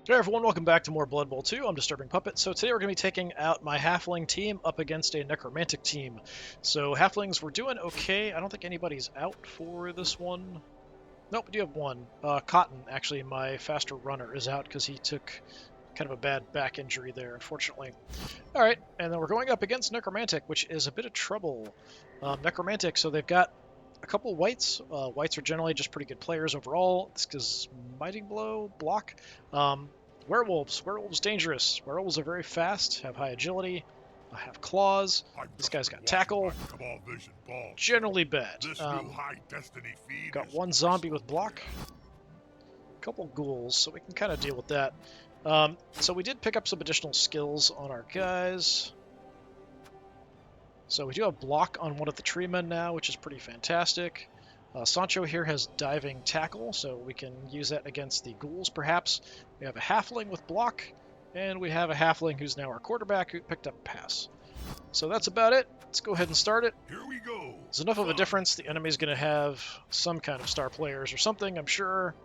Hey everyone, welcome back to more Blood Bowl 2. I'm DisturbingPuppet. So today we're going to be taking out my Halfling team up against a Necromantic team. So Halflings, we're doing okay. I don't think anybody's out for this one. Nope, we do have one. Cotton, actually, my faster runner, is out because he took kind of a bad back injury there, unfortunately. Alright, and then we're going up against Necromantic, which is a bit of trouble. Necromantic, so they've got a couple whites. Whites are generally just pretty good players overall. This is Mighty Blow, block. Werewolves. Werewolves dangerous. Werewolves are very fast, have high agility, have claws. This guy's got tackle. Generally bad. Got one zombie with block. A couple ghouls, so we can kind of deal with that. So we did pick up some additional skills on our guys. So we do have block on one of the tree men now, which is pretty fantastic. Sancho here has diving tackle, so we can use that against the ghouls perhaps. We have a halfling with block, and we have a halfling who's now our quarterback who picked up pass. So that's about it. Let's go ahead and start it. Here we go. There's enough of a difference. The enemy's going to have some kind of star players or something, I'm sure.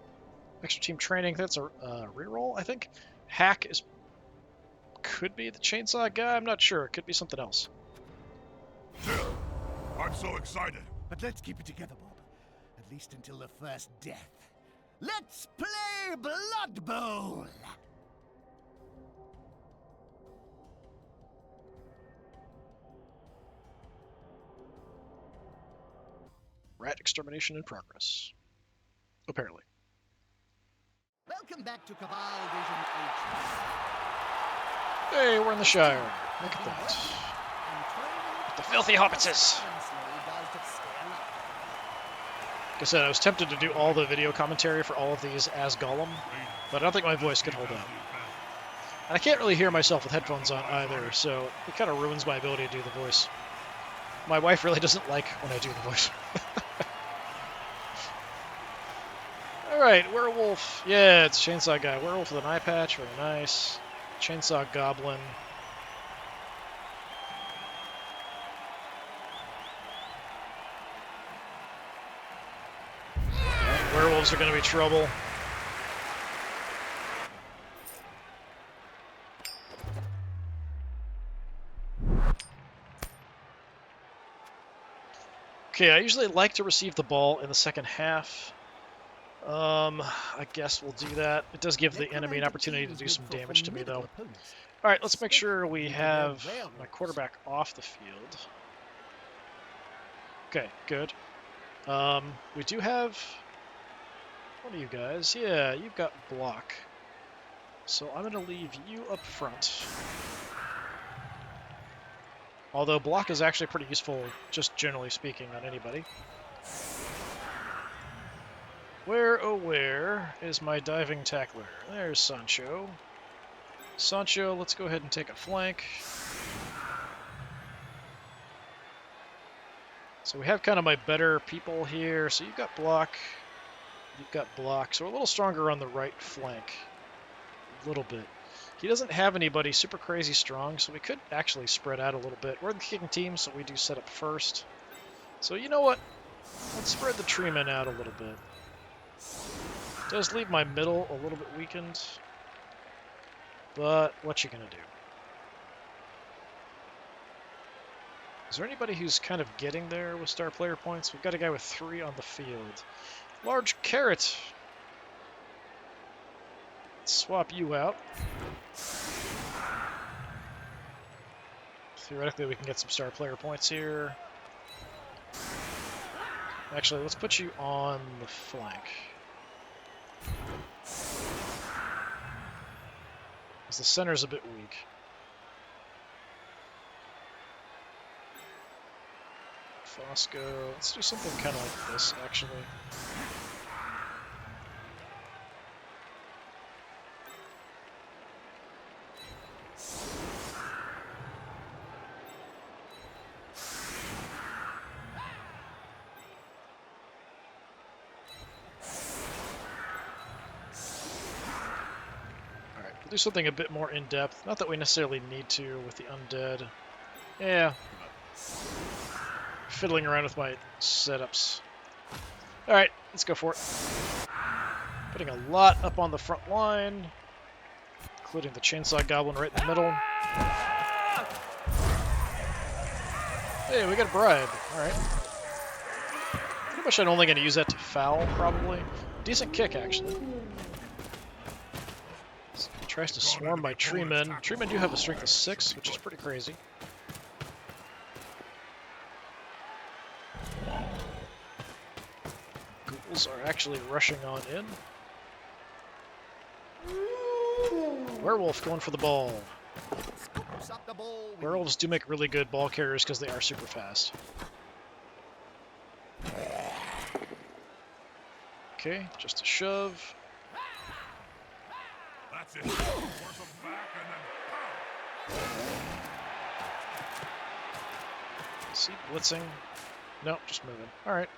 Extra team training, that's a reroll, I think. Hack could be the chainsaw guy, I'm not sure. It could be something else. I'm so excited. But let's keep it together, Bob. At least until the first death. Let's play Blood Bowl! Rat extermination in progress. Apparently. Welcome back to Cabal Vision H. Hey, we're in the Shire. Look at that. The filthy Hobitses. Like I said, I was tempted to do all the video commentary for all of these as Gollum, but I don't think my voice could hold out. And I can't really hear myself with headphones on either, so it kind of ruins my ability to do the voice. My wife really doesn't like when I do the voice. Alright, werewolf. Yeah, it's chainsaw guy. Werewolf with an eye patch, very nice. Chainsaw goblin. Yeah, werewolves are going to be trouble. Okay, I usually like to receive the ball in the second half. I guess we'll do that. It does give the enemy an opportunity to do some damage to me, though. Alright, let's make sure we have my quarterback off the field. Okay, good. We do have one of you guys. Yeah, you've got block. So I'm going to leave you up front. Although block is actually pretty useful, just generally speaking, on anybody. Where, oh where, is my diving tackler? There's Sancho. Sancho, let's go ahead and take a flank. So we have kind of my better people here. So you've got block. You've got block. So we're a little stronger on the right flank. A little bit. He doesn't have anybody super crazy strong, so we could actually spread out a little bit. We're the kicking team, so we do set up first. So you know what? Let's spread the tree men out a little bit. Does leave my middle a little bit weakened, but what you gonna do? Is there anybody who's kind of getting there with star player points? We've got a guy with 3 on the field. Large carrot. Let's swap you out. Theoretically, we can get some star player points here. Actually, let's put you on the flank. Because the center's a bit weak. Fosco. Let's do something kind of like this, actually. We'll do something a bit more in-depth. Not that we necessarily need to with the undead. Yeah. Fiddling around with my setups. Alright, let's go for it. Putting a lot up on the front line. including the chainsaw goblin right in the middle. Hey, we got a bribe. Alright. Pretty much I'm only going to use that to foul, probably. Decent kick, actually. Tries to swarm my treemen. Treemen do have a strength of 6, which is pretty crazy. Ghouls are actually rushing on in. Werewolf going for the ball. Werewolves do make really good ball carriers because they are super fast. Okay, just a shove. That's it. Force them back and then Is he blitzing? Nope, just moving. Alright.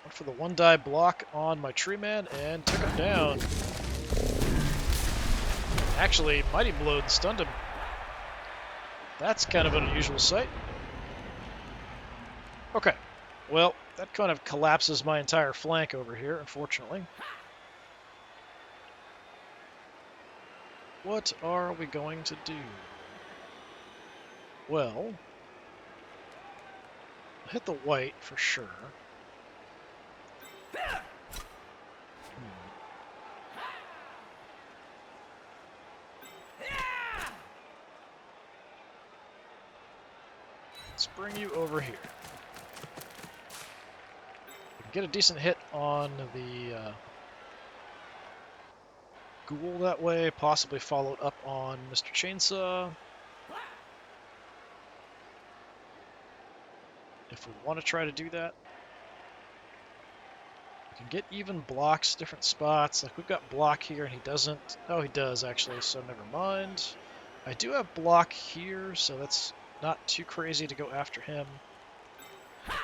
Went for the 1-die block on my tree man and took him down. Actually, Mighty Blowed stunned him. That's kind of an unusual sight. Okay. Well, that kind of collapses my entire flank over here, unfortunately. What are we going to do? Well, I'll hit the white for sure. Let's bring you over here. We can get a decent hit on the ghoul that way, possibly followed up on Mr. Chainsaw. If we want to try to do that. We can get even blocks, different spots. Like we've got block here and he doesn't. Oh, he does actually, so never mind. I do have block here, so that's not too crazy to go after him. I'm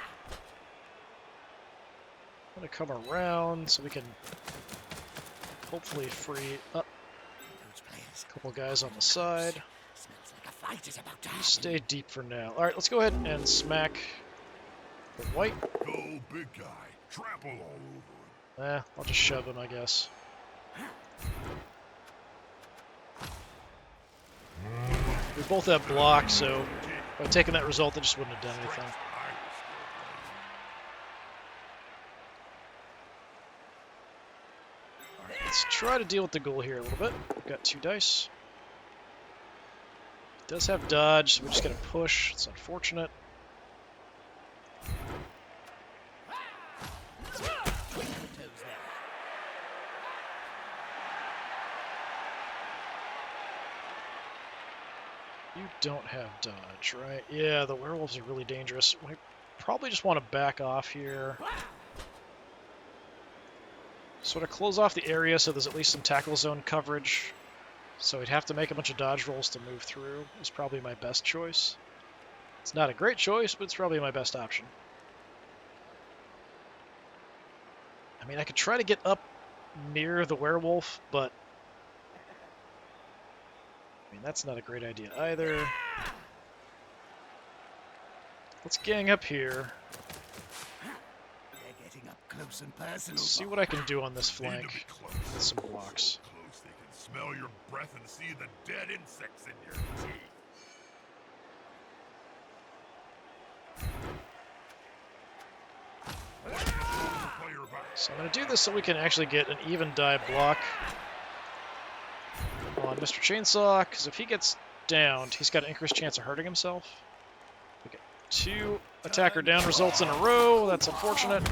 going to come around so we can hopefully free up a couple guys on the side. You stay deep for now. Alright, let's go ahead and smack the white. go big guy. Trample all over him. I'll just shove him, I guess. We both have block, so by taking that result, I just wouldn't have done anything. Alright, let's try to deal with the ghoul here a little bit. We've got 2 dice. He does have dodge, so we're just going to push. It's unfortunate. You don't have dodge, right? Yeah, the werewolves are really dangerous. We probably just want to back off here. Sort of close off the area so there's at least some tackle zone coverage. So we'd have to make a bunch of dodge rolls to move through. Is probably my best choice. It's not a great choice, but it's probably my best option. I mean, I could try to get up near the werewolf, but I mean, that's not a great idea either. Let's gang up here. They're getting up close and personal. See what I can do on this flank with some blocks. Close, they can smell your breath and see the dead insects in your teeth. So I'm going to do this so we can actually get an even die block on Mr. Chainsaw, because if he gets downed, he's got an increased chance of hurting himself. We get 2 attacker down results in a row. That's unfortunate.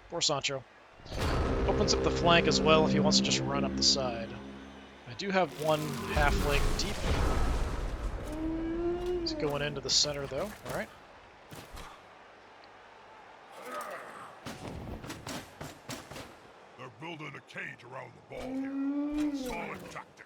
Poor Sancho. Opens up the flank as well if he wants to just run up the side. I do have 1 halfling deep. He's going into the center though. Alright. They're building a cage around the ball here. Solid tactic.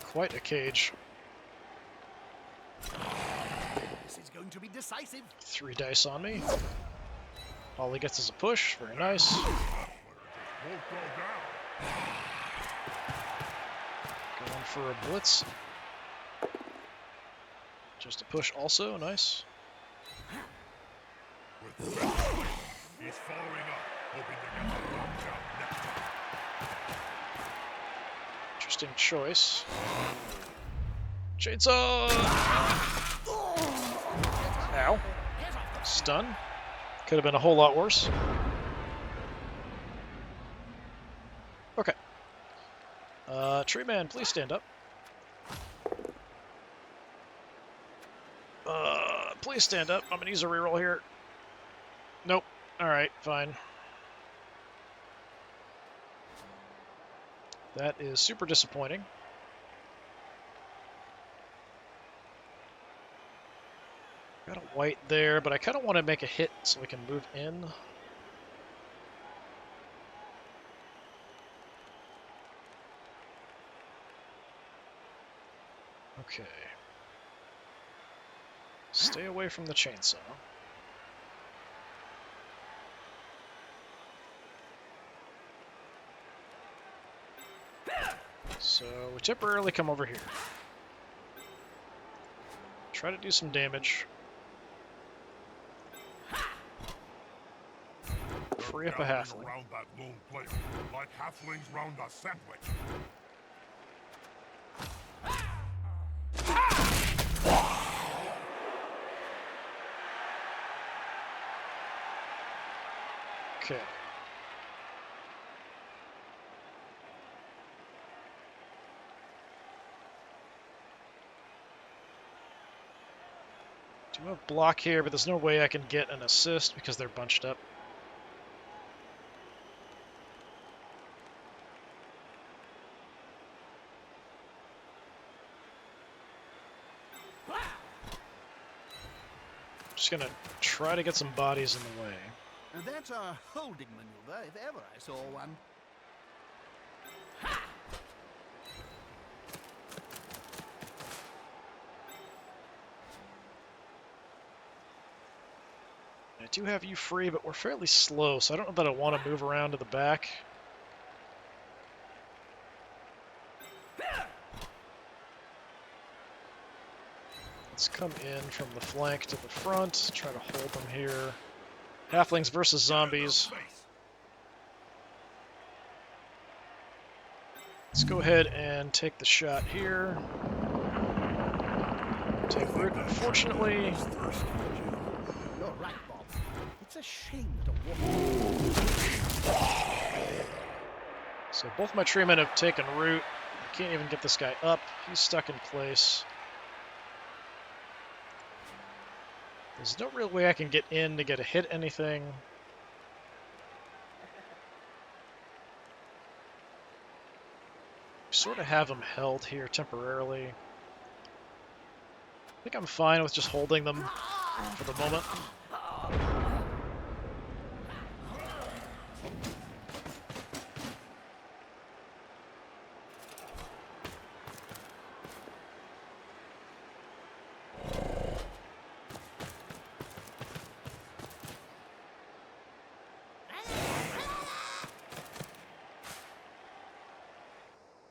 Quite a cage. This is going to be decisive. 3 dice on me. All he gets is a push. Very nice. That player just won't go down. Going for a blitz. Just a push also. Nice. With that, he's following up, hoping to get the lockdown next time. Interesting choice. Chainsaw! Ow. Stun. Could have been a whole lot worse. Okay. Tree man, please stand up. Please stand up. I'm gonna use a reroll here. Nope. Alright, fine. That is super disappointing. Got a white there, but I kind of want to make a hit so we can move in. Okay. Stay away from the chainsaw. So we temporarily come over here. Try to do some damage. Free up a Gathering halfling. around that lone player, like halflings round a sandwich. Okay. Do have block here, but there's no way I can get an assist because they're bunched up. Just gonna try to get some bodies in the way. And that's a holding maneuver, if ever I saw one. I do have you free, but we're fairly slow, so I don't know that I want to move around to the back. Let's come in from the flank to the front, try to hold them here. Halflings versus zombies. Let's go ahead and take the shot here. Take root, unfortunately. You're right, Bob. It's a shame that a wolf. So both my treemen have taken root. I can't even get this guy up. He's stuck in place. There's no real way I can get in to get a hit anything. Sort of have them held here temporarily. I think I'm fine with just holding them for the moment.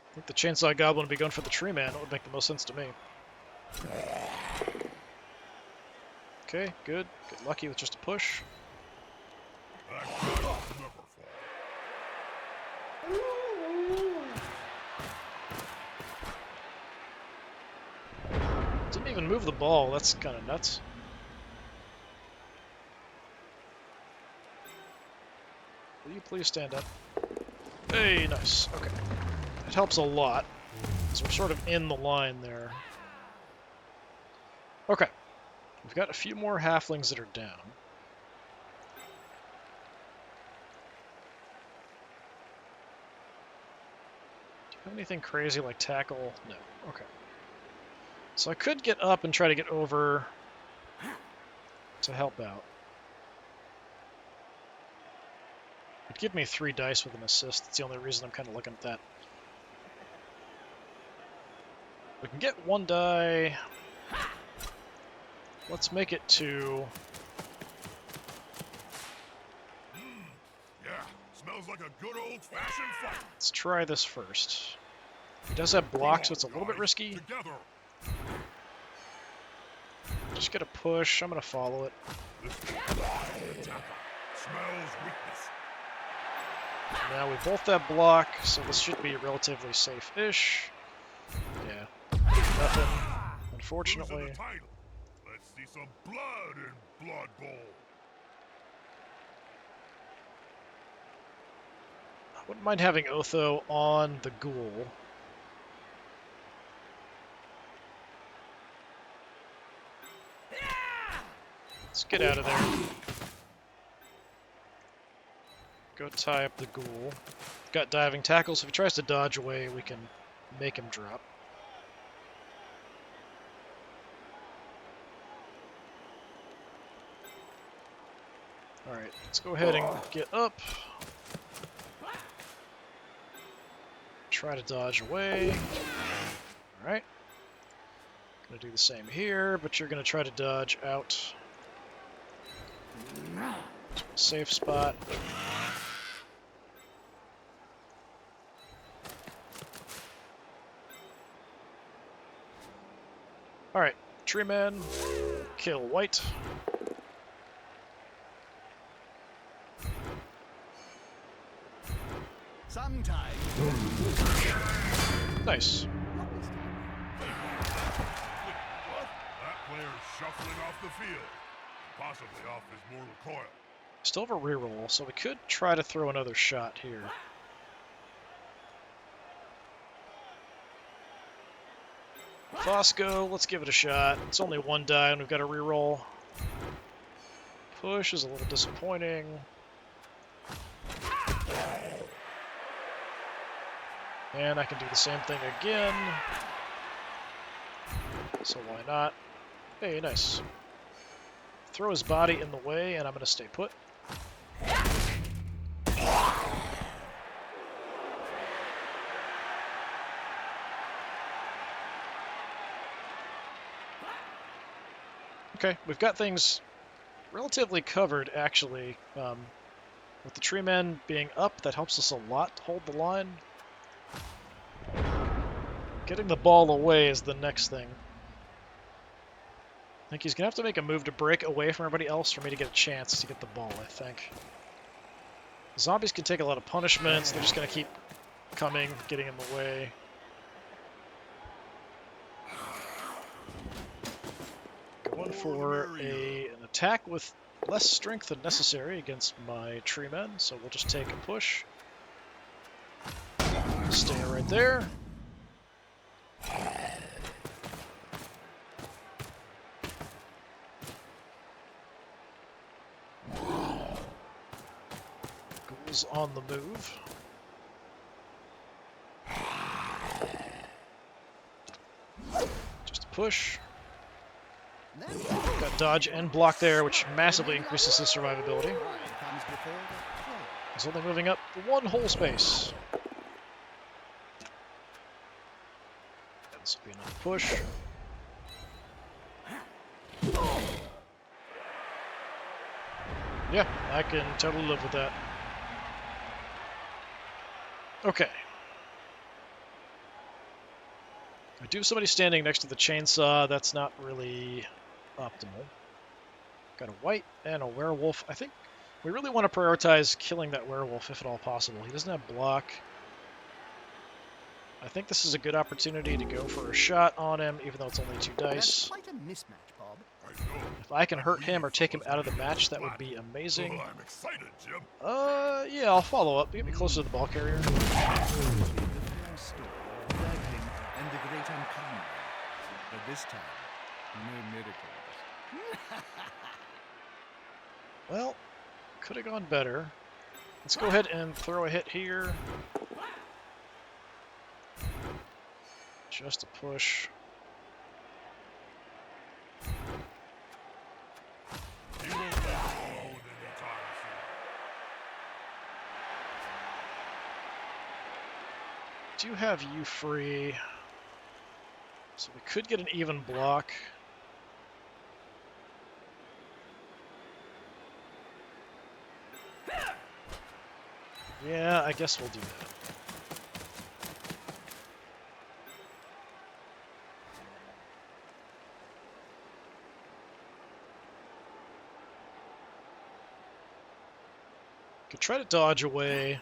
I think the Chainsaw Goblin would be going for the Tree Man. It would make the most sense to me. Okay, good. Get lucky with just a push. That guy will never fall. Didn't even move the ball. That's kind of nuts. Will you please stand up? Hey, nice. Okay. That helps a lot, because we're sort of in the line there. Okay. We've got a few more halflings that are down. Do you have anything crazy like tackle? No. Okay. So I could get up and try to get over to help out. It'd give me 3 dice with an assist. That's the only reason I'm kind of looking at that. We can get 1 die. Let's make it 2. Sounds like a good old-fashioned fight. Let's try this first. He does have block, so it's a little bit Guys, risky. Together. Just get a push. I'm gonna follow it. This attacker smells weakness. Now we both have block, so this should be relatively safe-ish. Yeah, nothing. Unfortunately. Losing the title. Let's see some blood in Blood Bowl. I wouldn't mind having Otho on the ghoul. Let's get out of there. Go tie up the ghoul. Got diving tackle, so if he tries to dodge away, we can make him drop. Alright, let's go ahead and get up. Try to dodge away. Alright. Gonna do the same here, but you're gonna try to dodge out to a safe spot. Alright, tree man, kill white. Sometimes. Nice. That player's shuffling off the field. Possibly off his mortal coil. Still have a reroll, so we could try to throw another shot here. Fosco, let's give it a shot. It's only one die and we've got a reroll. Push is a little disappointing. And I can do the same thing again. So why not? Hey, nice. Throw his body in the way, and I'm going to stay put. Okay, we've got things relatively covered, actually. With the tree men being up, that helps us a lot to hold the line. Getting the ball away is the next thing. I think he's going to have to make a move to break away from everybody else for me to get a chance to get the ball, I think. Zombies can take a lot of punishments. They're just going to keep coming, getting in the way. Going for an attack with less strength than necessary against my tree men, so we'll just take a push. Stay right there. Ghouls on the move. Just a push. Got dodge and block there, which massively increases his survivability. He's only moving up one whole space. This will be another push. Yeah, I can totally live with that. Okay. I do have somebody standing next to the chainsaw. That's not really optimal. Got a white and a werewolf. I think we really want to prioritize killing that werewolf if at all possible. He doesn't have block. I think this is a good opportunity to go for a shot on him, even though it's only 2 dice. That's quite a mismatch, Bob. If I can hurt him or take him out of the match, that would be amazing. Oh, I'm excited, Jim. Yeah, I'll follow up. Get me closer to the ball carrier. And the great uncommon. But this time, no miracles. Well, could have gone better. Let's go ahead and throw a hit here. Just a push. He won't let you alone anytime soon. Do have you free. So we could get an even block. Yeah, I guess we'll do that. Could try to dodge away.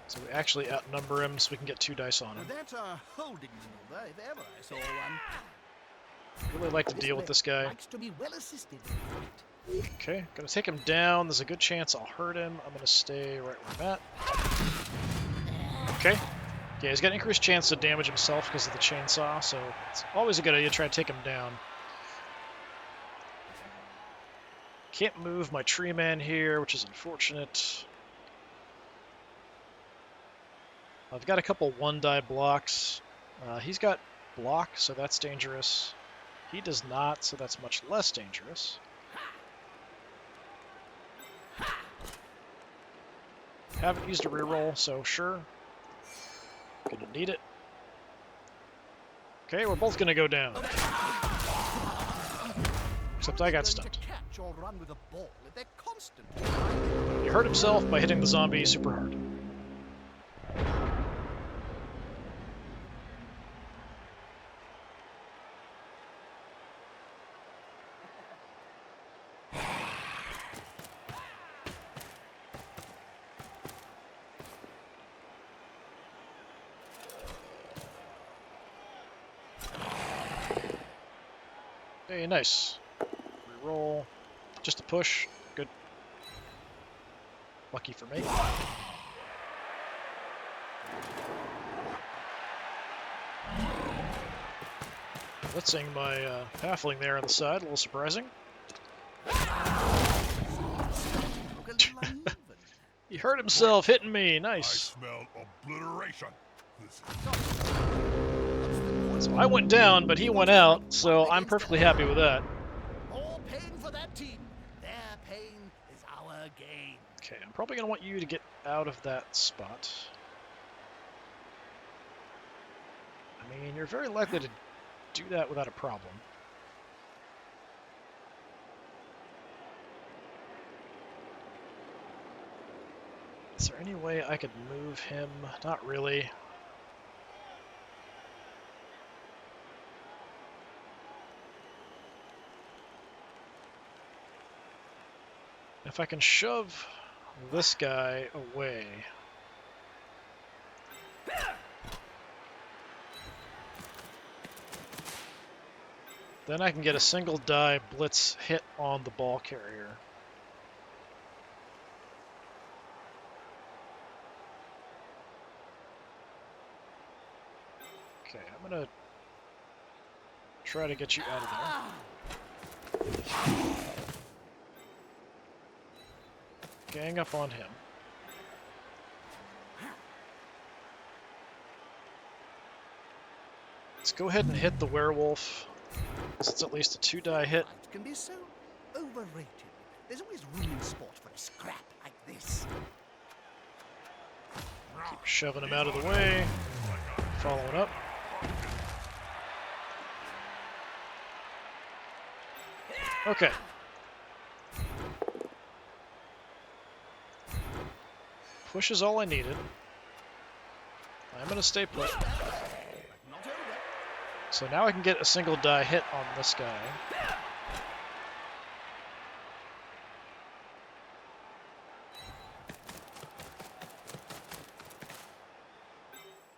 So we actually outnumber him, so we can get 2 dice on him. That's a holding maneuver, if ever I saw one. Really like to deal with this guy. Likes to be well assisted. Okay, gonna take him down. There's a good chance I'll hurt him. I'm gonna stay right where I'm at. Okay. Yeah, he's got an increased chance to damage himself because of the chainsaw, so it's always a good idea to try to take him down. Can't move my tree man here, which is unfortunate. I've got a couple 1-die blocks. He's got block, so that's dangerous. He does not, so that's much less dangerous. Haven't used a reroll, so sure. Gonna need it. Okay, we're both gonna go down. Except I got stunned. He hurt himself by hitting the zombie super hard. Hey, nice. Reroll. Just a push. Good. Lucky for me. Blitzing my halfling there on the side, a little surprising. He hurt himself hitting me. I Nice. smell obliteration. This So I went down, but he went out, so I'm perfectly happy with that. More pain for that team. Their pain is our gain. Okay, I'm probably going to want you to get out of that spot. I mean, you're very likely to do that without a problem. Is there any way I could move him? Not really. If I can shove this guy away. Then I can get a single die blitz hit on the ball carrier. Okay, I'm gonna try to get you out of there. Gang up on him. Let's go ahead and hit the werewolf. It's at least a 2-die hit. It can be so overrated. There's always room in sport for a scrap like this. Keep shoving him out of the way. Following up. Okay. Push is all I needed. I'm going to stay put. So now I can get a single die hit on this guy.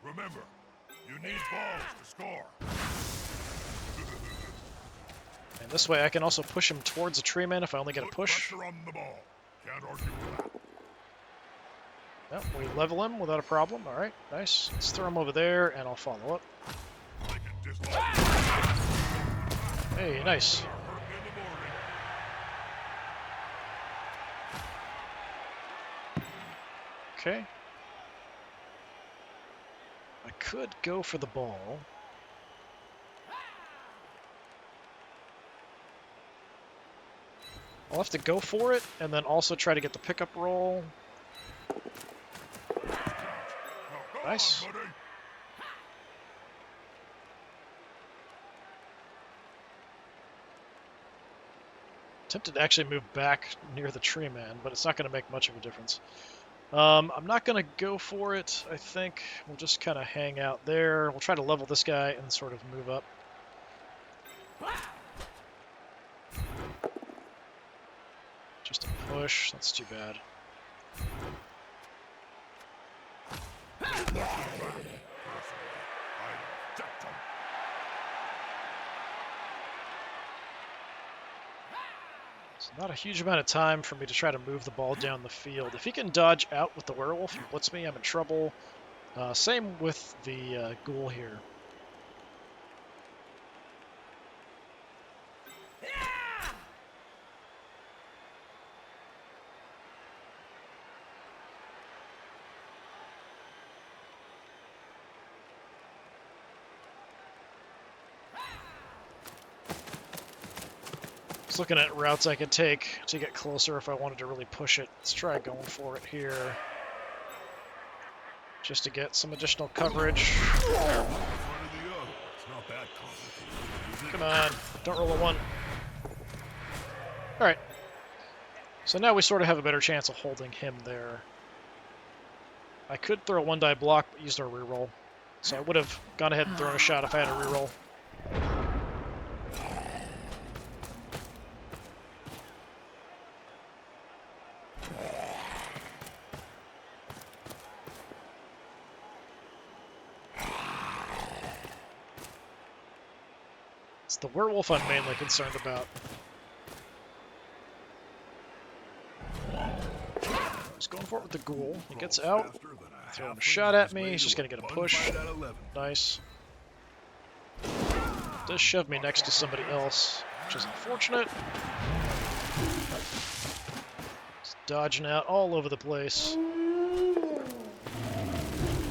Remember, you need balls to score. And this way I can also push him towards a tree man if I only get a Put push. pressure on the ball. Can't argue with that. Yep, we level him without a problem. Alright, nice. Let's throw him over there and I'll follow up. They can dislodge you. Hey, nice. They're hurting in the morning. Okay. I could go for the ball. I'll have to go for it and then also try to get the pickup roll. Now, go Nice. on, buddy. Tempted to actually move back near the tree man, but it's not going to make much of a difference. I'm not going to go for it, I think. We'll just kind of hang out there. We'll try to level this guy and sort of move up. Just a push. That's too bad. It's not a huge amount of time for me to try to move the ball down the field. If he can dodge out with the werewolf and blitz me, I'm in trouble. Same with the ghoul here. I was looking at routes I could take to get closer if I wanted to really push it. Let's try going for it here. Just to get some additional coverage. Come on, don't roll a 1. Alright. So now we sort of have a better chance of holding him there. I could throw a 1-die block, but used our reroll. So I would have gone ahead and thrown a shot if I had a reroll. It's the werewolf I'm mainly concerned about. Just going for it with the ghoul. He gets out, throwing a shot at me. He's just going to get a push. Nice. Does shove me next to somebody else, which is unfortunate. Just dodging out all over the place. I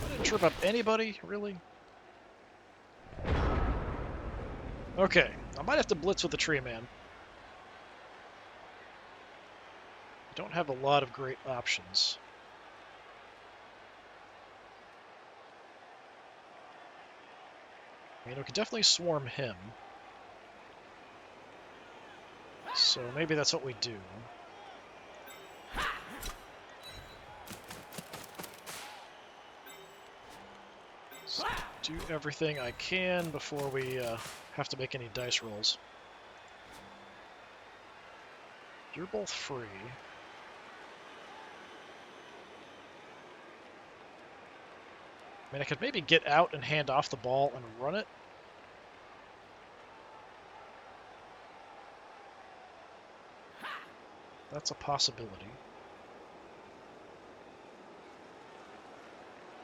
didn't trip up anybody, really. Okay, I might have to blitz with the tree man. I don't have a lot of great options. I mean, we could definitely swarm him. So maybe that's what we do. So do everything I can before we have to make any dice rolls. You're both free. I mean, I could maybe get out and hand off the ball and run it. That's a possibility.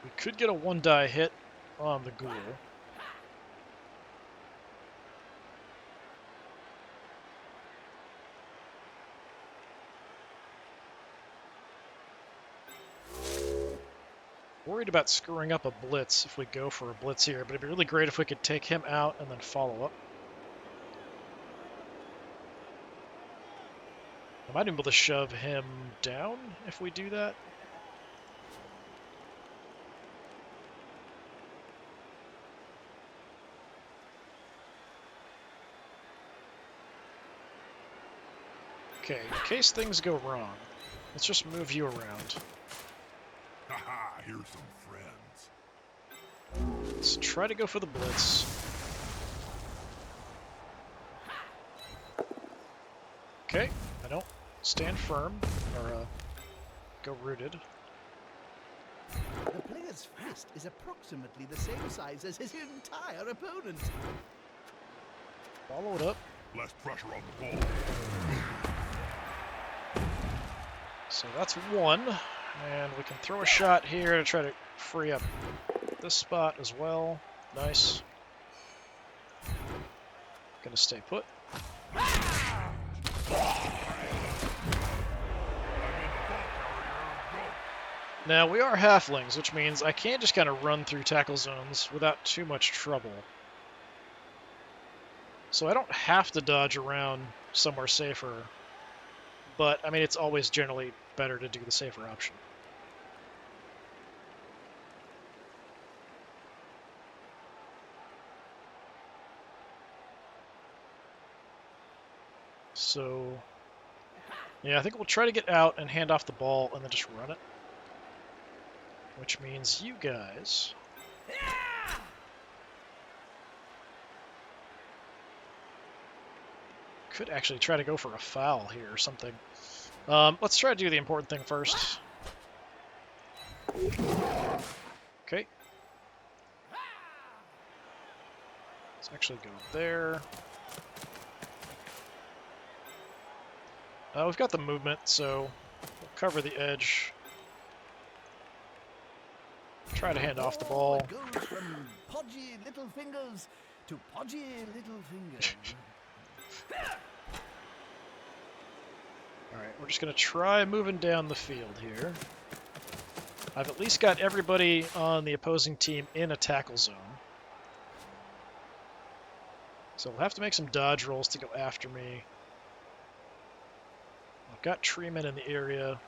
We could get a 1-die hit on the ghoul. Worried about screwing up a blitz if we go for a blitz here, but it'd be really great if we could take him out and then follow up. I might be able to shove him down if we do that. Okay, in case things go wrong, let's just move you around. Haha, here's some friends. Let's try to go for the blitz. Okay, I don't stand firm, or go rooted. The player's fist is approximately the same size as his entire opponent. Follow it up. Less pressure on the ball. So that's 1, and we can throw a shot here to try to free up this spot as well. Nice. Gonna stay put. Now, we are halflings, which means I can just kind of run through tackle zones without too much trouble. So I don't have to dodge around somewhere safer, but, I mean, it's always generally better to do the safer option. So Yeah, I think we'll try to get out and hand off the ball and then just run it. Which means you guys could actually try to go for a foul here or something. Let's try to do the important thing first. Okay. Let's actually go there. We've got the movement, so we'll cover the edge. Try to hand off the ball. It goes from podgy little fingers to podgy little fingers. Alright, we're just going to try moving down the field here. I've at least got everybody on the opposing team in a tackle zone. So we'll have to make some dodge rolls to go after me. I've got treemen in the area.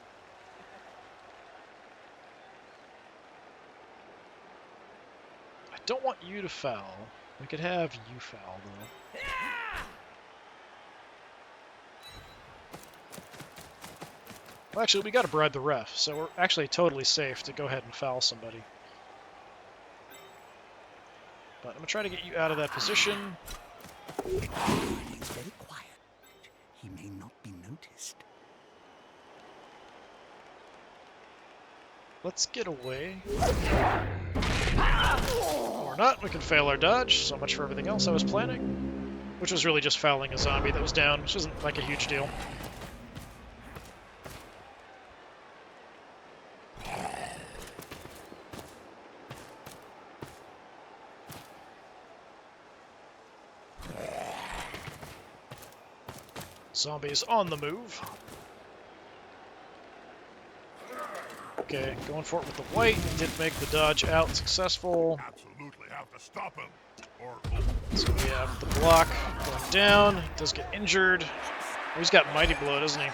I don't want you to foul. We could have you foul, though. Well, actually, we got to bribe the ref, so we're actually totally safe to go ahead and foul somebody. But I'm going to try to get you out of that position. He's very quiet. He may not be noticed. Let's get away. Or not, we can fail our dodge. So much for everything else I was planning. Which was really just fouling a zombie that was down, which isn't like a huge deal. Zombies on the move. Okay, going for it with the white. Did make the dodge out successful. Absolutely have to stop him. Or So we have the block going down. He does get injured. Oh, he's got Mighty Blow, doesn't he?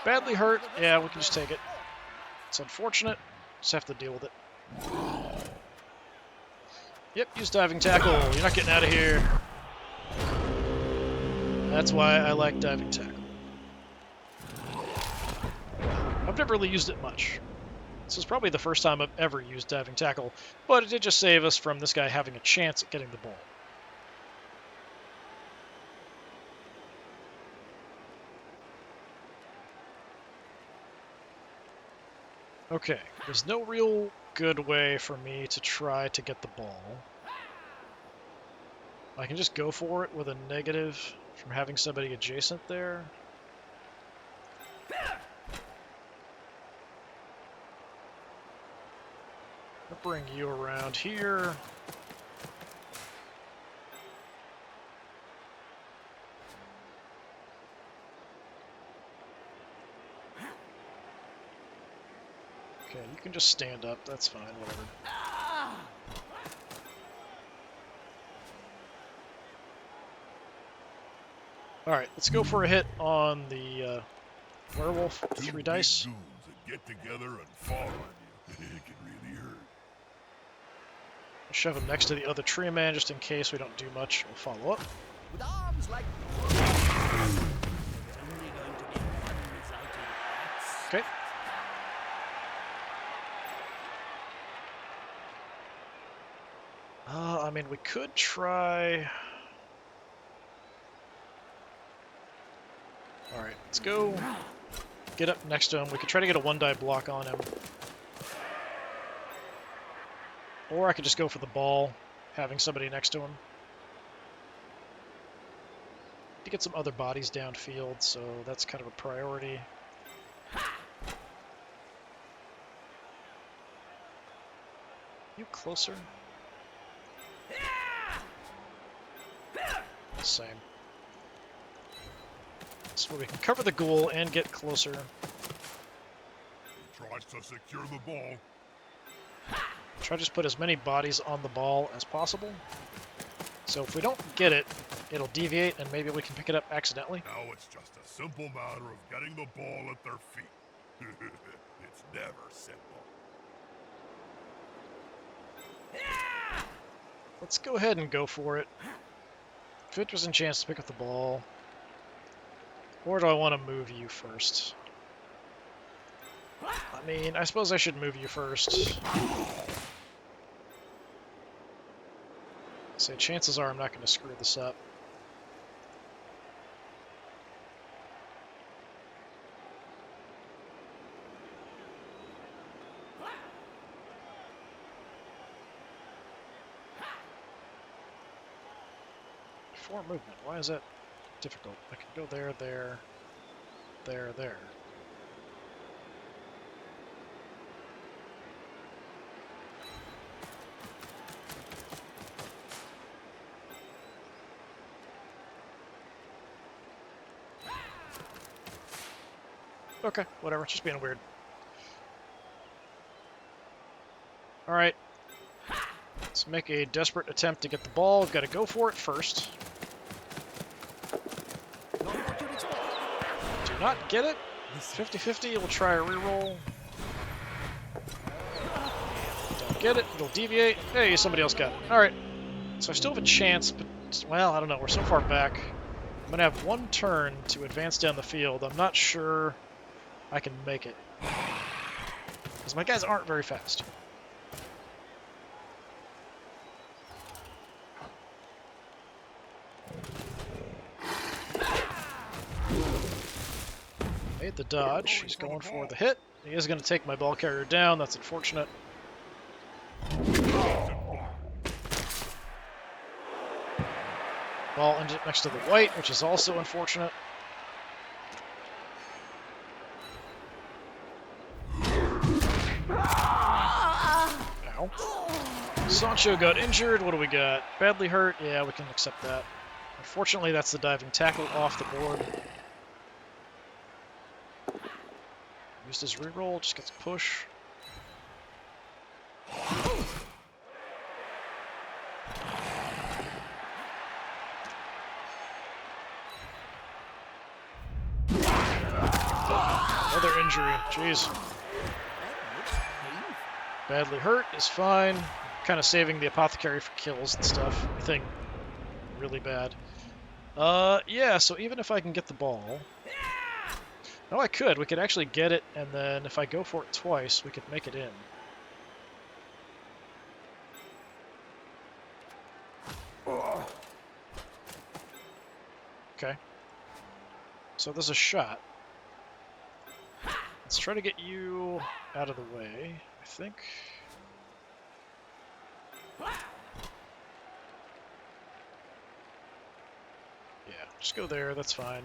Badly hurt. Yeah, we can just take it. It's unfortunate. Just have to deal with it. Yep, use diving tackle. You're not getting out of here. That's why I like diving tackle. I've never really used it much. This is probably the first time I've ever used diving tackle, but it did just save us from this guy having a chance at getting the ball. Okay, there's no real good way for me to try to get the ball. I can just go for it with a negative from having somebody adjacent there. I'll bring you around here. Okay, you can just stand up. That's fine, whatever. Alright, let's go for a hit on the werewolf. two 3 big dice. goons that get together and fall on you. It can really hurt. I'll shove him next to the other tree man just in case we don't do much. We'll follow up. With arms like... There's only going to be one result of that. Okay. I mean, we could try... Alright, let's go get up next to him. We could try to get a 1-die block on him. Or I could just go for the ball, having somebody next to him. To get some other bodies downfield, so that's kind of a priority. You closer? Same. So we can cover the ghoul and get closer. He tries to secure the ball. Try to just put as many bodies on the ball as possible. So if we don't get it, it'll deviate and maybe we can pick it up accidentally. Now it's just a simple matter of getting the ball at their feet. It's never simple. Let's go ahead and go for it. 50% chance to pick up the ball. Or do I want to move you first? I mean, I suppose I should move you first. So chances are I'm not going to screw this up. For movement, why is that difficult? I can go there, there, there, there. Okay, whatever, it's just being weird. Alright. Let's make a desperate attempt to get the ball. We've got to go for it first. Do not get it. 50-50, we'll try a reroll. Don't get it, it'll deviate. Hey, somebody else got it. Alright. So I still have a chance, but, well, I don't know, we're so far back. I'm going to have one turn to advance down the field. I'm not sure I can make it. Because my guys aren't very fast. Made the dodge. He's going for the hit. He is going to take my ball carrier down. That's unfortunate. Ball ended up next to the white, which is also unfortunate. Ow. Sancho got injured. What do we got? Badly hurt? Yeah, we can accept that. Unfortunately, that's the diving tackle off the board. Used his reroll, just gets a push. Another injury, jeez. Badly hurt is fine. Kind of saving the apothecary for kills and stuff. Anything really bad. Yeah, so even if I can get the ball... Oh, I could. We could actually get it, and then if I go for it twice, we could make it in. Okay. So there's a shot. Let's try to get you out of the way, I think. Yeah, just go there, that's fine.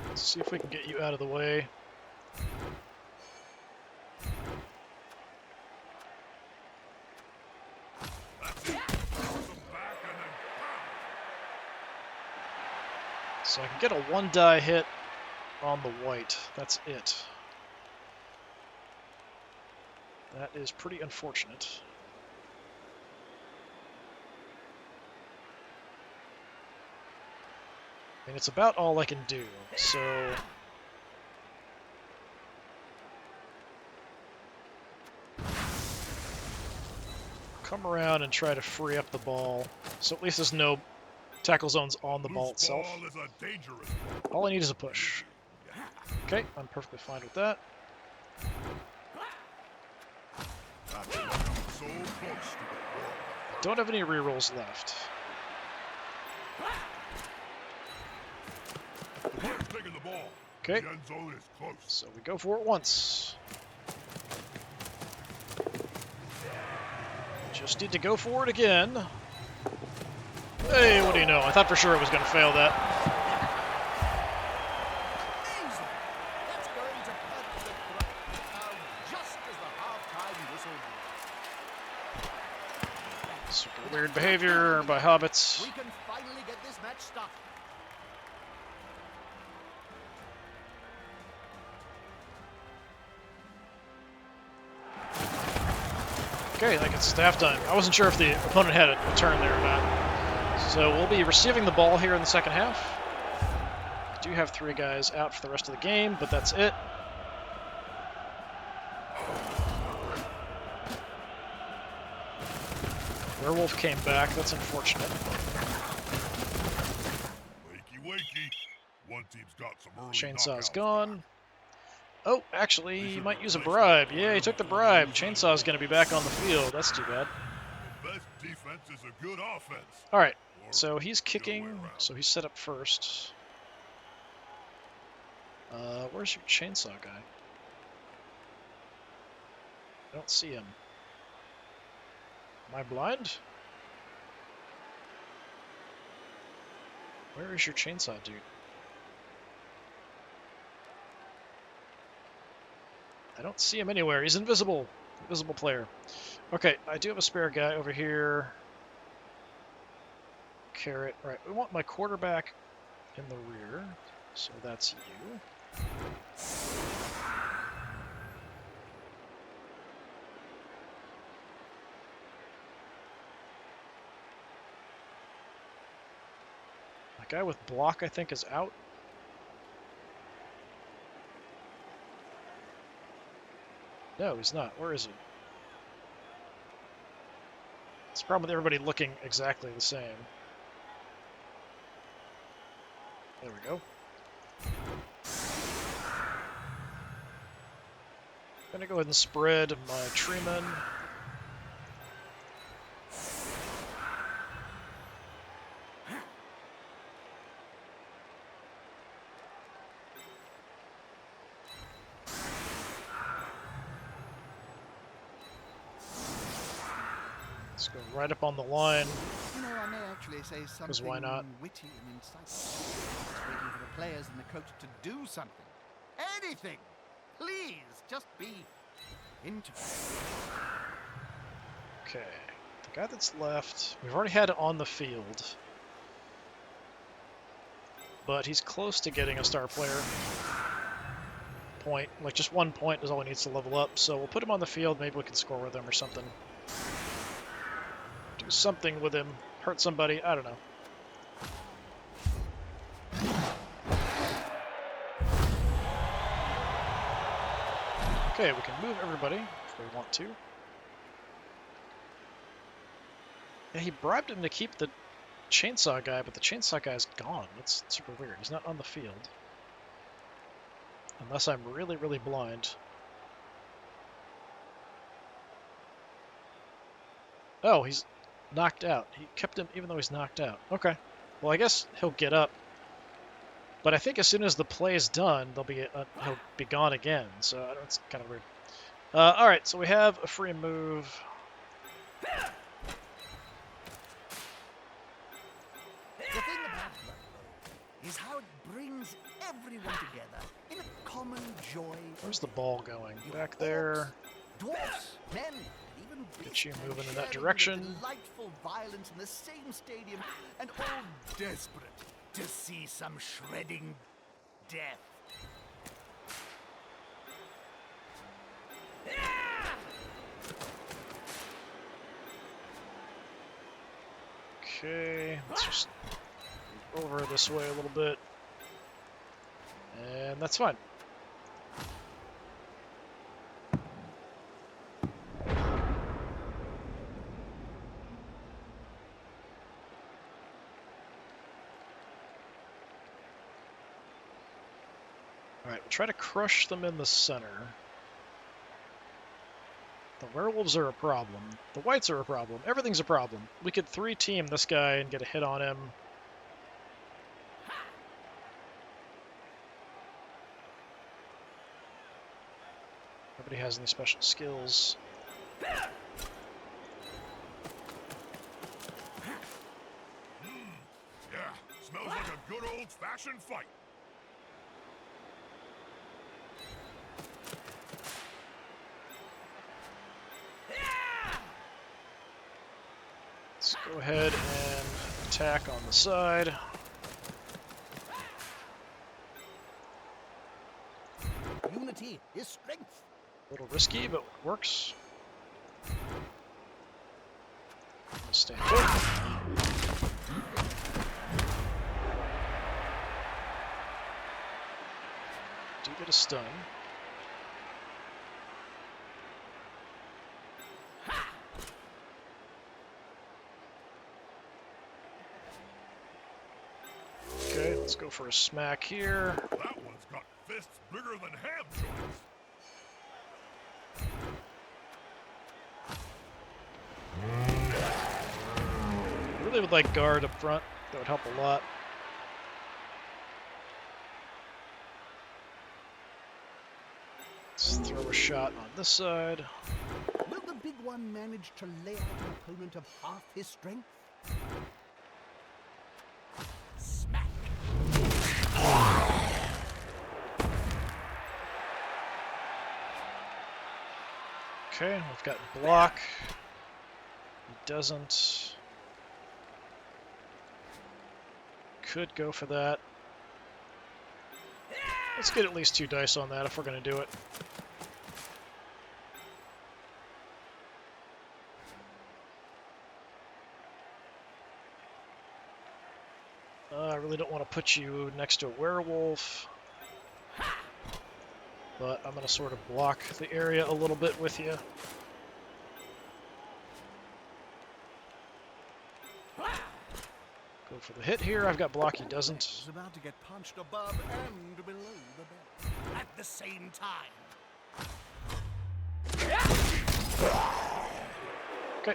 Let's see if we can get you out of the way. So I can get a one-die hit on the white. That's it. That is pretty unfortunate. I mean, it's about all I can do, so... come around and try to free up the ball, so at least there's no tackle zones on the ball itself. All I need is a push. Okay, I'm perfectly fine with that. Don't have any rerolls left. Okay, so we go for it once. Just need to go for it again. Hey, what do you know? I thought for sure I was going to fail that. Super weird behavior by Hobbits. We can finally get this match started. Okay, I think it's half time. I wasn't sure if the opponent had a turn there or not. So we'll be receiving the ball here in the second half. We do have 3 guys out for the rest of the game, but that's it. Werewolf came back. That's unfortunate. Wakey, wakey. One team's got some early Chainsaw's knockouts gone. back. Oh, actually, he might use a bribe. Yeah, he took the bribe. Chainsaw's going to be back on the field. That's too bad. The best defense is a good offense. All right, Or so he's the other way kicking, around. so he's set up first. Where's your chainsaw guy? I don't see him. Am I blind? Where is your chainsaw dude? I don't see him anywhere. He's invisible. Invisible player. Okay, I do have a spare guy over here. Carrot. Right, we want my quarterback in the rear. So that's you. My guy with block, I think, is out. No, he's not. Where is he? It's the problem with everybody looking exactly the same. There we go. Gonna go ahead and spread my treemen. Let's go right up on the line. You know, I may actually say something why not? witty and insightful. Just waiting for the players and the coach to do something. Anything! Please, just be interested. Okay. The guy that's left, we've already had it on the field. But he's close to getting a star player point. Like, just 1 point is all he needs to level up. So we'll put him on the field. Maybe we can score with him or something. Do something with him. Hurt somebody. I don't know. Okay, we can move everybody if we want to. Yeah, he bribed him to keep the chainsaw guy, but the chainsaw guy's gone. That's super weird. He's not on the field. Unless I'm really, really blind. Oh, he's knocked out. He kept him even though he's knocked out. Okay. Well, I guess he'll get up. But I think as soon as the play is done, he'll be gone again. So it's kind of weird. All right, so we have a free move. The thing about Blood is how it brings everyone together in a common joy. Where's the ball going? Back there. Dwarfs, men, and even Get you beasts moving in sharing that direction. the delightful violence in the same stadium, and all desperate to see some shredding death. Okay, let's just move over this way a little bit. And that's fine. Alright, we'll try to crush them in the center. The werewolves are a problem. The whites are a problem. Everything's a problem. We could 3-team this guy and get a hit on him. Nobody has any special skills. Yeah, smells like a good old-fashioned fight. Let's go ahead and attack on the side. Unity is strength. A little risky, but works. Stand put. Do get a stun. Let's go for a smack here. That one's got fists bigger than ham joints. Really would like guard up front. That would help a lot. Let's throw a shot on this side. Will the big one manage to lay out an opponent of half his strength? Smack! Okay, we've got block. He doesn't. Could go for that. Let's get at least 2 dice on that if we're going to do it. I really don't want to put you next to a werewolf, but I'm going to sort of block the area a little bit with you. Go for the hit here. I've got block, he doesn't. He's about to get punched above and below the belt at the same time. Okay.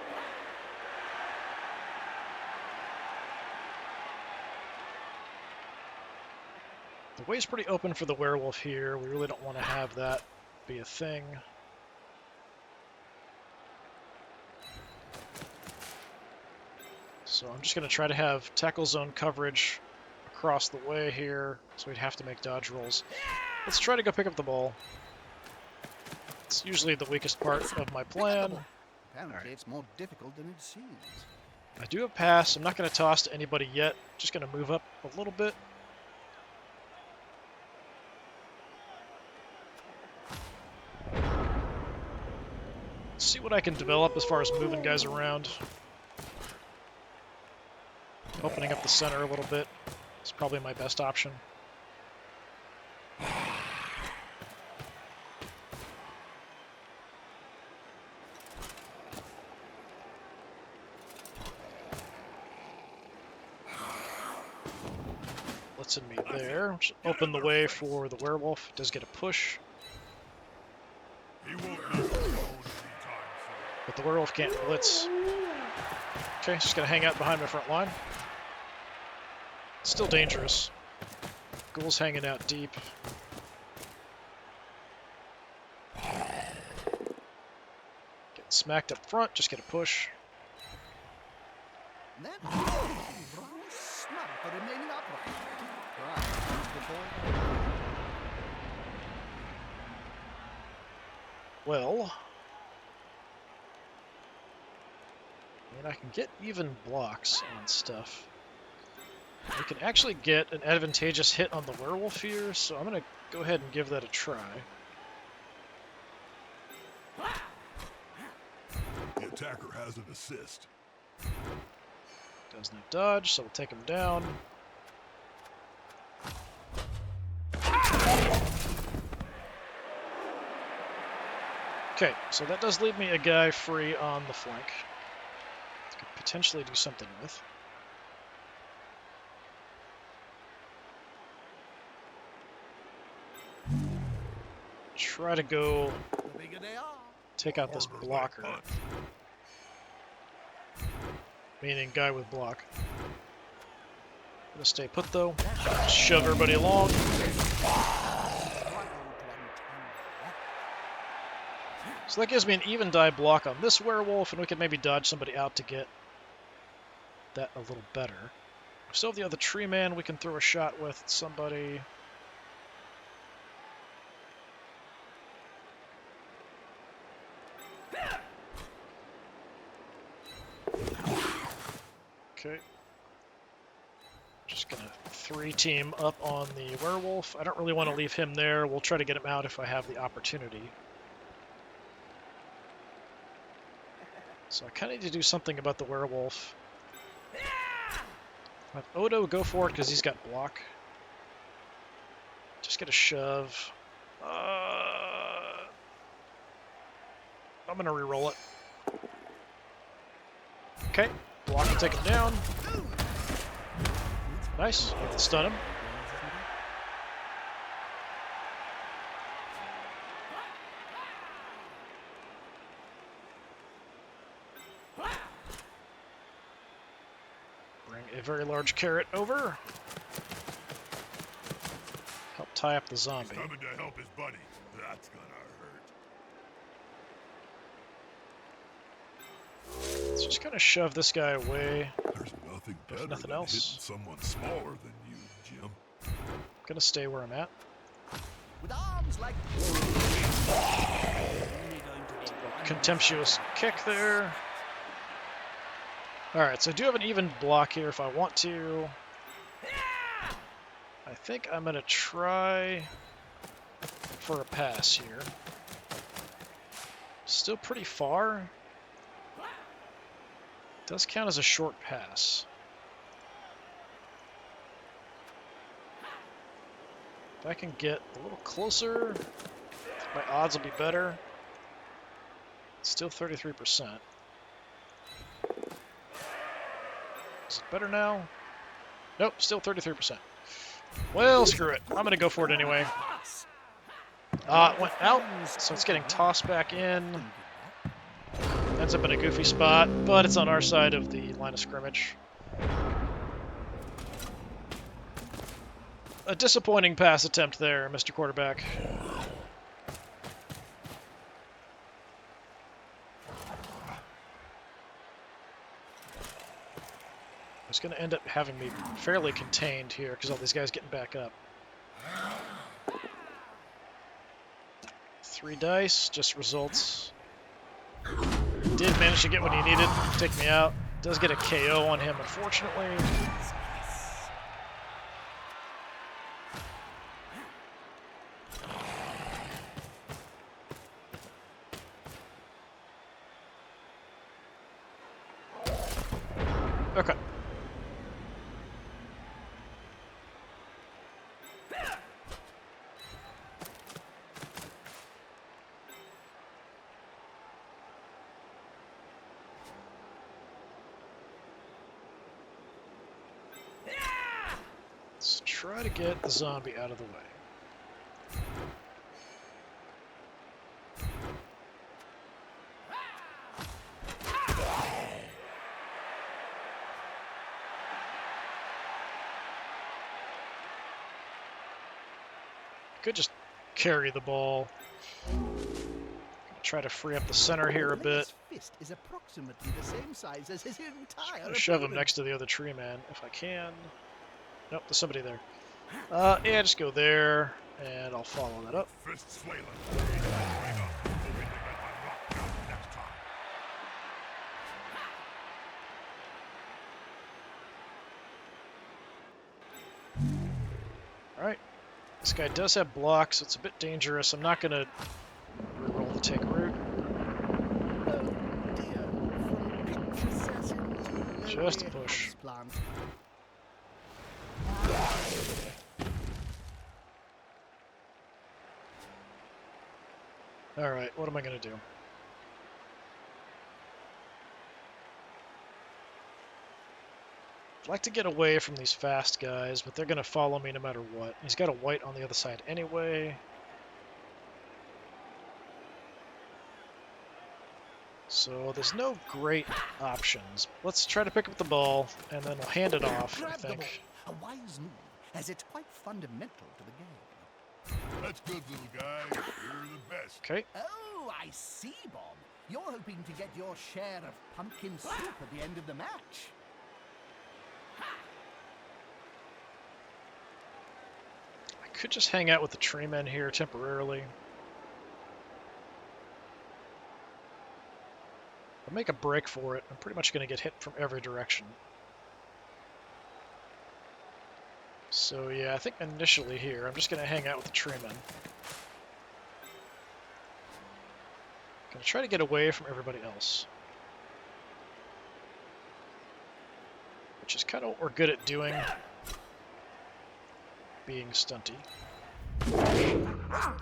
The way's pretty open for the werewolf here. We really don't want to have that be a thing. So I'm just going to try to have tackle zone coverage across the way here, so we'd have to make dodge rolls. Let's try to go pick up the ball. It's usually the weakest part of my plan. Apparently it's more difficult than it seems. I do have pass. I'm not going to toss to anybody yet. Just going to move up a little bit. See what I can develop as far as moving guys around. Opening up the center a little bit is probably my best option. Let's in me there. Just open the way for the werewolf. Does get a push. He won't be alone anytime soon. But the werewolf can't blitz. Okay, just gonna hang out behind my front line. Still dangerous. Ghoul's hanging out deep. Getting smacked up front, just get a push. That rather smart for remaining upright. Right, Well, I mean, I can get even blocks on stuff. We can actually get an advantageous hit on the werewolf here, so I'm going to go ahead and give that a try. The attacker has an assist. Does not dodge, so we'll take him down. Okay, so that does leave me a guy free on the flank. Could potentially do something with. Try to go the bigger they are. take out this blocker, meaning guy with block. Gonna stay put though. Shove everybody along. So that gives me an even die block on this werewolf, and we could maybe dodge somebody out to get that a little better. We still have the other tree man we can throw a shot with somebody. Okay. Just gonna 3-team up on the werewolf. I don't really want to leave him there. We'll try to get him out if I have the opportunity. So I kind of need to do something about the werewolf. Have Odo go for it because he's got block. Just get a shove. I'm gonna reroll it. Okay, block and take him down. Nice, stun him. a very large carrot over. Help tie up the zombie. He's coming to help his buddy. That's gonna hurt. Let's just kind of shove this guy away. There's nothing better nothing than else. hitting someone smaller than you, Jim. I'm gonna stay where I'm at. With arms like Contemptuous kick there. Alright, so I do have an even block here if I want to. I think I'm gonna try for a pass here. Still pretty far. Does count as a short pass. If I can get a little closer, my odds will be better. Still 33%. Is it better now? Nope, still 33%. Well, screw it. I'm going to go for it anyway. It went out, so it's getting tossed back in. Ends up in a goofy spot, but it's on our side of the line of scrimmage. A disappointing pass attempt there, Mr. Quarterback. It's going to end up having me fairly contained here because all these guys getting back up. 3 dice, just results. Did manage to get what he needed, take me out. Does get a KO on him, unfortunately. Okay. Let's try to get the zombie out of the way. Could just carry the ball. Try to free up the center here a bit. His fist is approximately the same size as his entire Shove him opponent. next to the other tree man if I can. Nope, there's somebody there. Yeah, just go there, and I'll follow that up. Fists flailing. Bring up. Hoping to get my rock down next time. Alright. This guy does have blocks, so it's a bit dangerous. I'm not going to roll to take root. Oh dear, from pitch assassin to Just a lowly push. houseplant. Alright, what am I going to do? I'd like to get away from these fast guys, but they're going to follow me no matter what. He's got a white on the other side anyway. So there's no great options. Let's try to pick up the ball, and then we'll hand it off, I Grab the think. ball. A wise move, as it's quite fundamental to the game. That's good, little guy. You're the best. Okay. Oh, I see, Bob. You're hoping to get your share of pumpkin soup at the end of the match. I could just hang out with the tree men here temporarily. I'll make a break for it. I'm pretty much going to get hit from every direction. So yeah, I think initially here, I'm just going to hang out with the tree men. Going to try to get away from everybody else. Which is kind of what we're good at doing. Being stunty.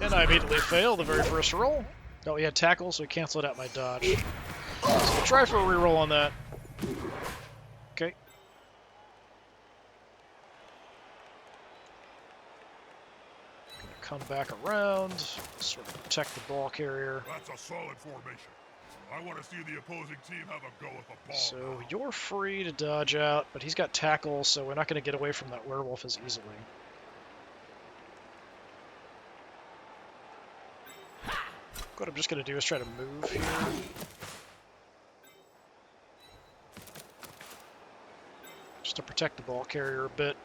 And I immediately fail the very first roll. No, he had tackle, so he canceled out my dodge. So try for a reroll on that. Okay. Gonna come back around, sort of protect the ball carrier. That's a solid formation. I want to see the opposing team have a go with the ball. So now. you're free to dodge out, but he's got tackle, so we're not going to get away from that werewolf as easily. What I'm just going to do is try to move here. Just to protect the ball carrier a bit.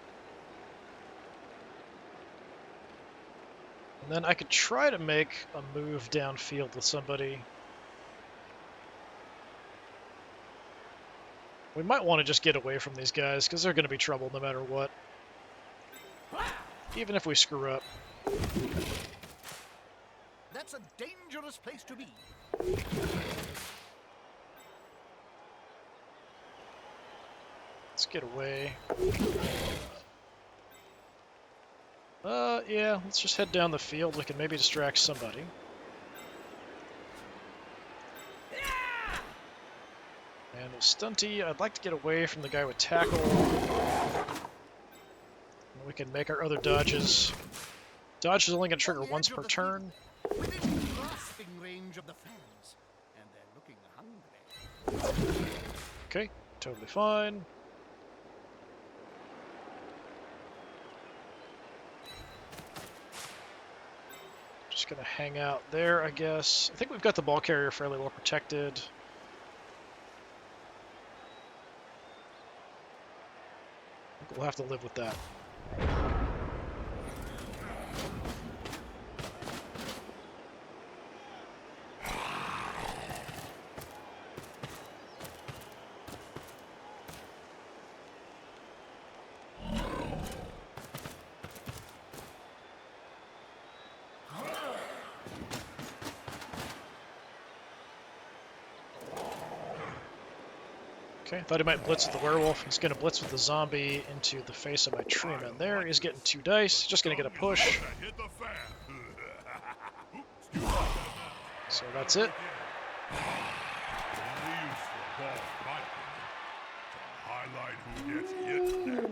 And then I could try to make a move downfield with somebody. We might want to just get away from these guys, because they're going to be trouble no matter what. Even if we screw up. That's a dangerous place to be. Let's get away. Yeah, let's just head down the field. We can maybe distract somebody. And with Stunty, I'd like to get away from the guy with tackle. And we can make our other dodges. Dodge is only going to trigger once per turn. Within grasping range of the fans, and they're looking hungry. Okay, totally fine. Just gonna hang out there, I guess. I think we've got the ball carrier fairly well protected. I think we'll have to live with that. Okay, thought he might blitz with the werewolf. He's going to blitz with the zombie into the face of my treeman there. He's getting 2 dice. Just going to get a push. Hit the fan. So that's it. Only use for a ball, in my opinion. To highlight who gets hit next.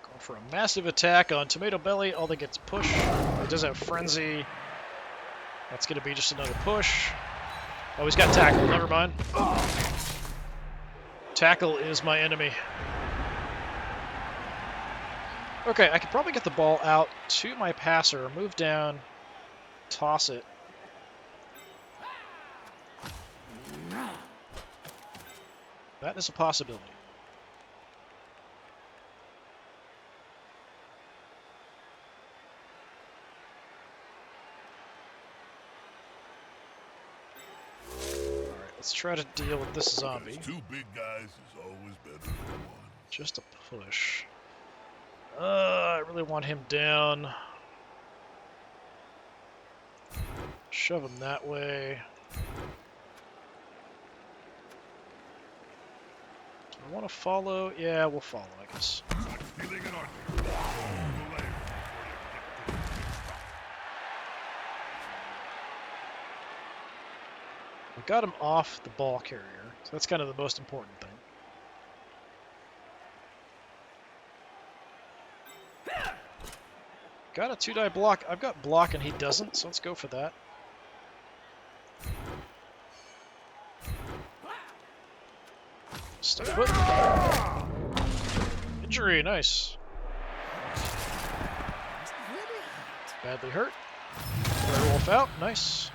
Going for a massive attack on Tomato Belly. All that gets pushed. He does have Frenzy. That's going to be just another push. Oh, he's got tackle. Never mind. Tackle is my enemy. Okay, I could probably get the ball out to my passer, move down, toss it. That is a possibility. Let's try to deal with this zombie. Because 2 big guys is always better than 1. Just a push. I really want him down. Shove him that way. Do I want to follow? Yeah, we'll follow, I guess. Feeling it on you. Delay before you get to the We got him off the ball carrier, so that's kind of the most important thing. Got a 2-die block. I've got block and he doesn't, so let's go for that. Step foot. Injury, nice. Badly hurt. Werewolf out, nice.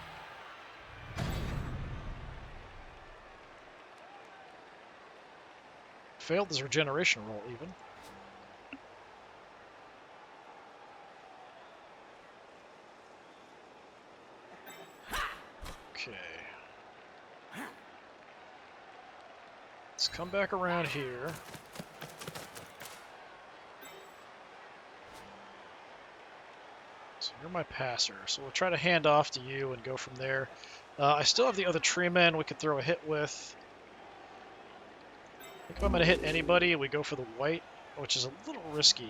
Failed his regeneration roll, even. Okay. Let's come back around here. So you're my passer, so we'll try to hand off to you and go from there. I still have the other tree men we could throw a hit with. I think if I'm going to hit anybody, we go for the white, which is a little risky.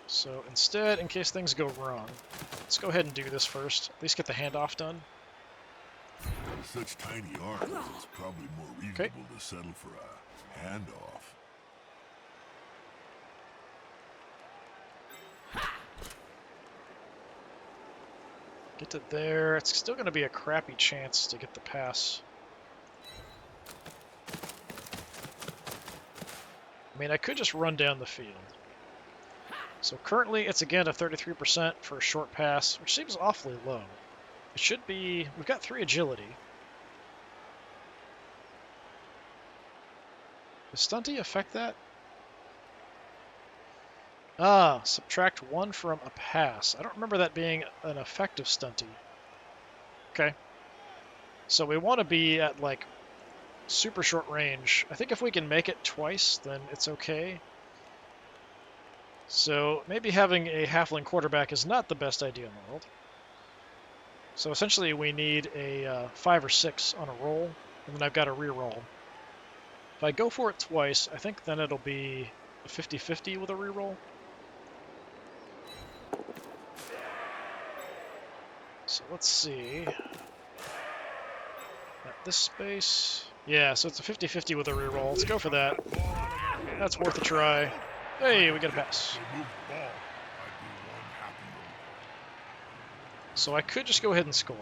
So instead, in case things go wrong, let's go ahead and do this first. At least get the handoff done. With such tiny arms, it's probably more reasonable to settle for a handoff. Get to there. It's still going to be a crappy chance to get the pass. I mean, I could just run down the field. So currently it's again a 33% for a short pass, which seems awfully low. It should be... We've got 3 agility. Does Stunty affect that? Ah, subtract 1 from a pass. I don't remember that being an effective Stunty. Okay. So we want to be at, like, super short range. I think if we can make it twice, then it's okay. So maybe having a halfling quarterback is not the best idea in the world. So essentially we need a 5 or 6 on a roll, and then I've got a reroll. If I go for it twice, I think then it'll be a 50-50 with a reroll. So let's see. At this space. Yeah, so it's a 50-50 with a reroll. Let's go for that. That's worth a try. Hey, we get a pass. They move the ball. I'd be one happy owner. So I could just go ahead and score.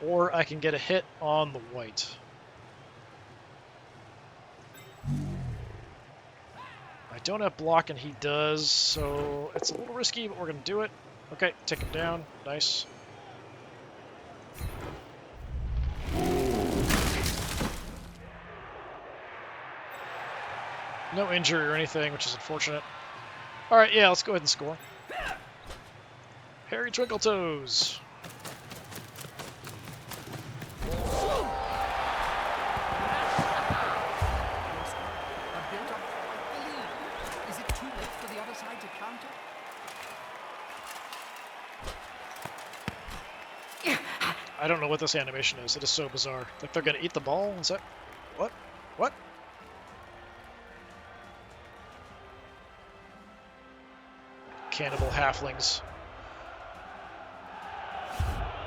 Or I can get a hit on the white. I don't have block and he does, so it's a little risky, but we're going to do it. Okay, take him down. Nice. No injury or anything, which is unfortunate. Alright, yeah, let's go ahead and score. Harry Twinkletoes. Is it too late for the other side to counter? I don't know what this animation is. It is so bizarre. Like they're gonna eat the ball? Is that... What? What? Cannibal halflings.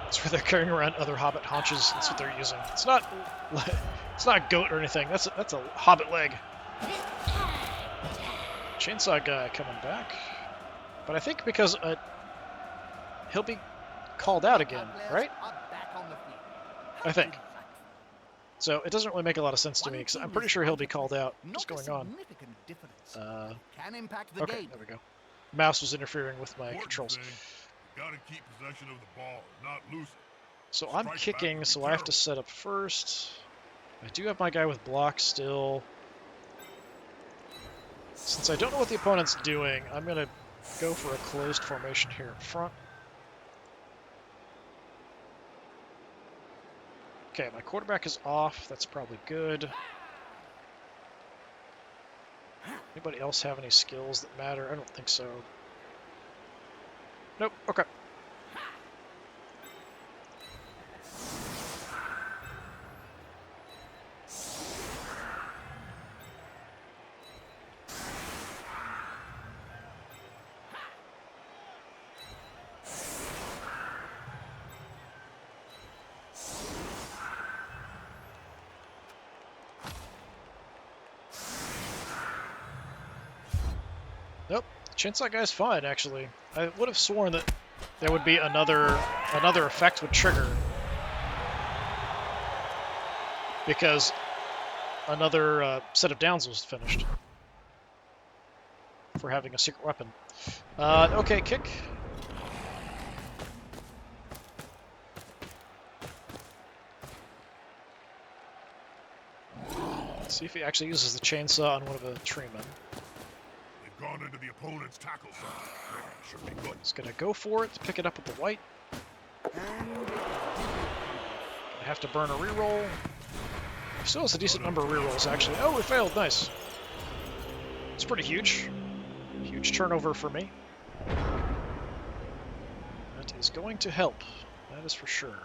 That's where they're carrying around other hobbit haunches. That's what they're using. It's not goat or anything. That's a hobbit leg. Chainsaw guy coming back. But I think because he'll be called out again, right? I think. So it doesn't really make a lot of sense to me, because I'm pretty sure he'll be called out. What's going on? Can impact the Okay, game. there we go. Mouse was interfering with my Important controls. thing, you gotta keep possession of the ball, not lose it. So I'm kicking, so I have to set up first. I do have my guy with block still. Since I don't know what the opponent's doing, I'm going to go for a closed formation here in front. Okay, my quarterback is off. That's probably good. Anybody else have any skills that matter? I don't think so. Nope, okay. Nope, Chainsaw guy's fine, actually. I would have sworn that there would be another effect would trigger. Because another set of downs was finished. For having a secret weapon. Okay, kick. Let's see if he actually uses the chainsaw on one of the treemen. They've gone into the opponent's tackle zone. Should be good. He's gonna go for it to pick it up with the white. And I have to burn a reroll. Still has a decent number of rerolls, actually. Oh, we failed. Nice. It's pretty huge. Huge turnover for me. That is going to help. That is for sure.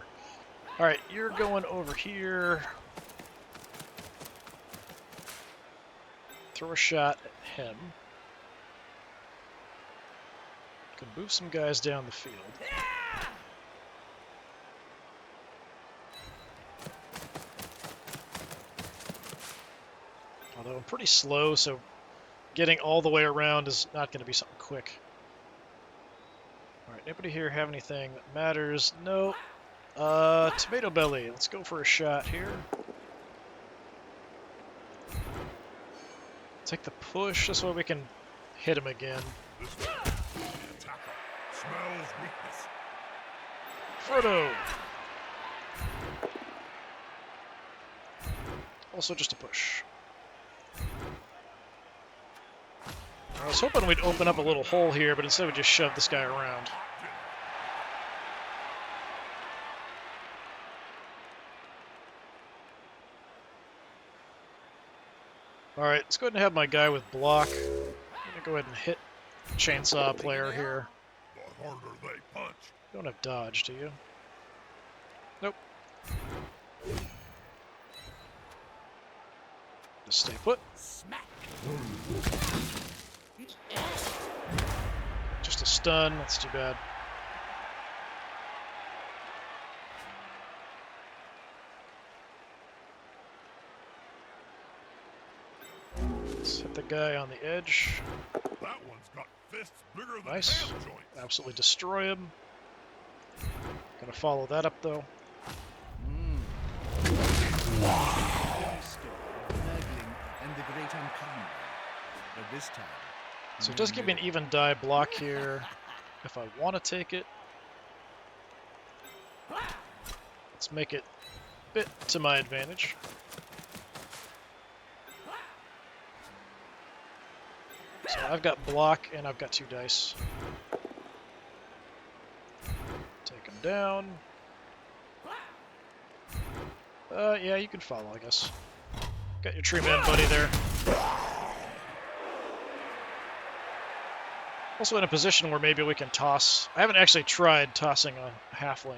Alright, you're going over here. Throw a shot at him. Can move some guys down the field. Although I'm pretty slow, so getting all the way around is not going to be something quick. Alright, anybody here have anything that matters? No. Tomato Belly. Let's go for a shot here. Take the push, this way we can hit him again. This way. The attacker smells weakness. Frodo! Also just a push. I was hoping we'd open up a little hole here, but instead we just shoved this guy around. Alright, let's go ahead and have my guy with block. I'm gonna go ahead and hit chainsaw player here. The harder they punch. You don't have dodge, do you? Nope. Just stay put. Smack. Just a stun, that's too bad. Let's hit the guy on the edge. That one's got fists bigger than Nice. hand joints. Absolutely destroy him. Gonna follow that up though. And the great uncommon. But this time. So it does give me an even die block here if I want to take it. Let's make it a bit to my advantage. So I've got block and I've got 2 dice. Take him down. Yeah, you can follow, I guess. Got your tree man buddy there. Also in a position where maybe we can toss. I haven't actually tried tossing a halfling.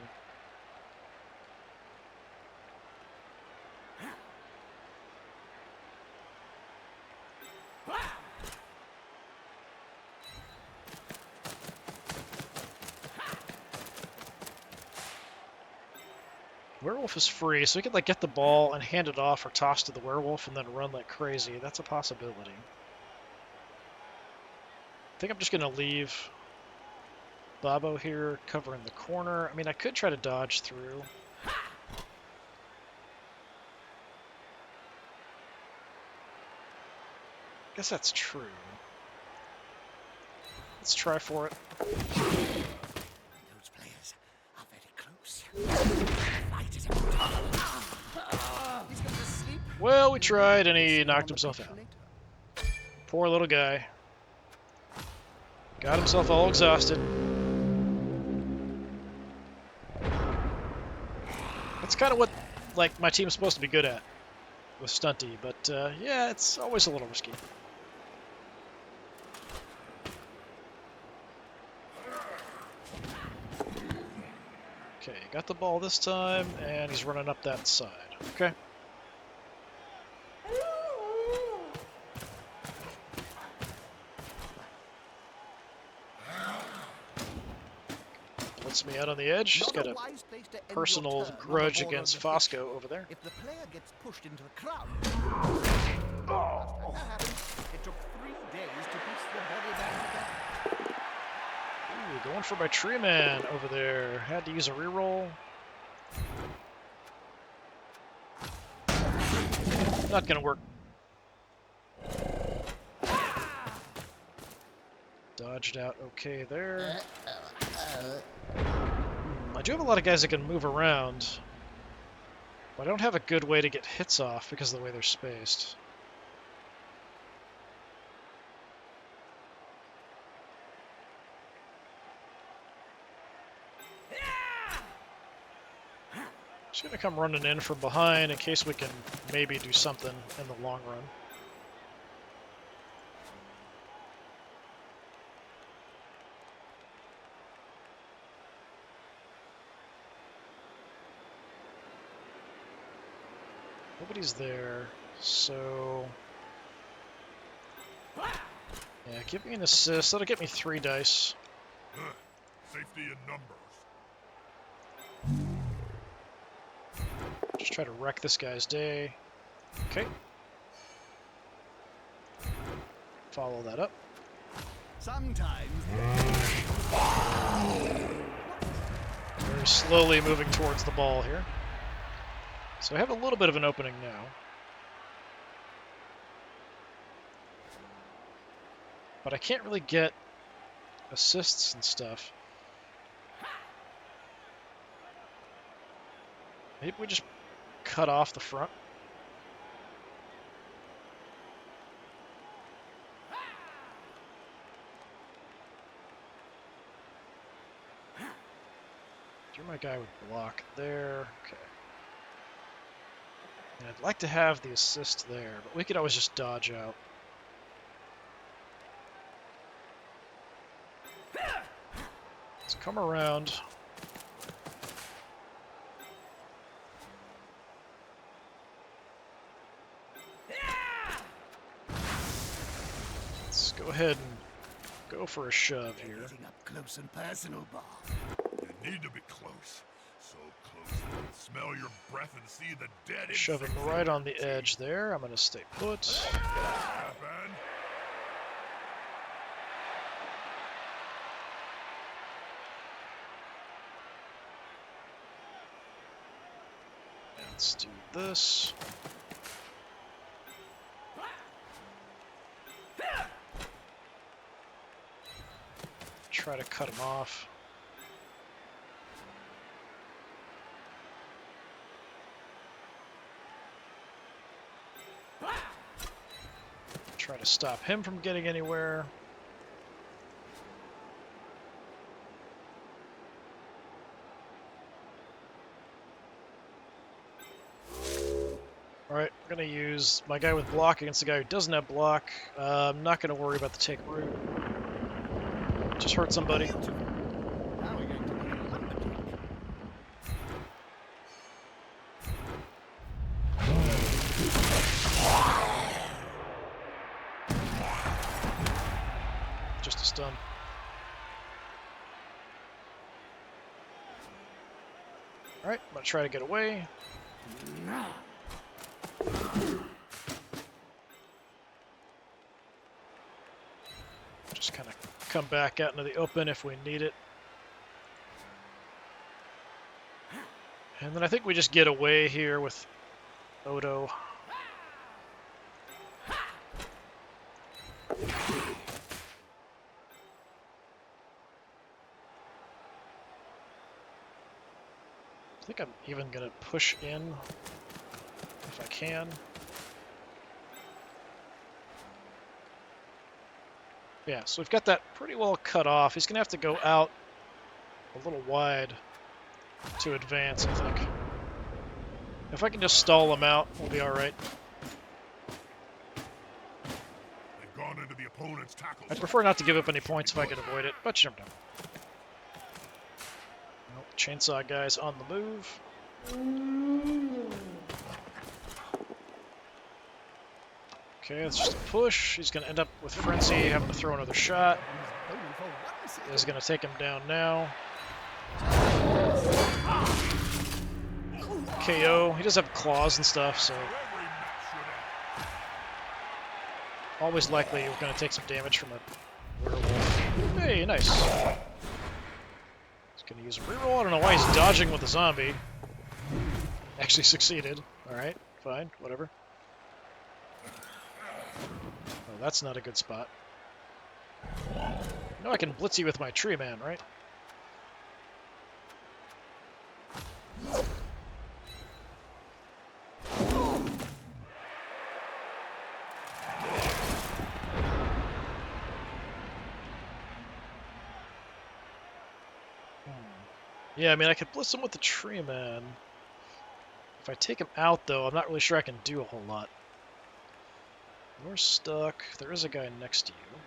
Werewolf is free, so we could like get the ball and hand it off or toss to the werewolf and then run like crazy. That's a possibility. I think I'm just gonna leave Babo here covering the corner. I mean, I could try to dodge through. Guess that's true. Let's try for it. Those players are very close. Fight is He's going to sleep. Well, we tried and he knocked himself out. Poor little guy. Got himself all exhausted. That's kind of what, like, my team's supposed to be good at with Stunty, but yeah, it's always a little risky. Okay, got the ball this time, and he's running up that side. Okay. Puts me out on the edge. He's got a personal grudge against Fosco over there. If the player gets pushed into the crowd. Last time that happened, it took 3 days to piece the body back together. Ooh, going for my tree man over there. Had to use a reroll. Not gonna work. Dodged out okay there. I do have a lot of guys that can move around, but I don't have a good way to get hits off because of the way they're spaced. Just gonna come running in from behind in case we can maybe do something in the long run. Nobody's there, so yeah, give me an assist. That'll get me 3 dice. Safety in numbers. Just try to wreck this guy's day. Okay. Follow that up. Sometimes. Very slowly moving towards the ball here. So I have a little bit of an opening now. But I can't really get assists and stuff. Maybe we just cut off the front. You're my guy with block there. Okay. And I'd like to have the assist there, but we could always just dodge out. Let's come around. Let's go ahead and go for a shove here. Getting up close and personal, Bob. You need to be close. So close you can smell your breath and see the dead Shove him insects. right on the edge there. I'm going to stay put. Happen. Let's do this. Try to cut him off. Try to stop him from getting anywhere. Alright, we're going to use my guy with block against the guy who doesn't have block. I'm not going to worry about the take root. Just hurt somebody. Now we're going to need a lumberjack. Just a stun. Alright, I'm going to try to get away. Just kind of come back out into the open if we need it. And then I think we just get away here with Odo. I think I'm even going to push in if I can. Yeah, so we've got that pretty well cut off. He's going to have to go out a little wide to advance, I think. If I can just stall him out, we'll be alright. They've gone into the opponent's tackle. I'd prefer not to give up any points if I could avoid it, but you never know. Nope, chainsaw guy's on the move. Okay, it's just a push. He's going to end up with Frenzy, having to throw another shot. Only for 1 second. He's going to take him down now. KO. He does have claws and stuff, so Every match should end. always likely you're going to take some damage from a werewolf. Hey, nice. He's going to use a reroll. I don't know why he's dodging with a zombie. Actually succeeded. Alright, fine, whatever. Oh, that's not a good spot. No, I can blitz you with my tree man, right? Yeah, I mean, I could blitz him with the tree man. If I take him out, though, I'm not really sure I can do a whole lot. You're stuck. There is a guy next to you.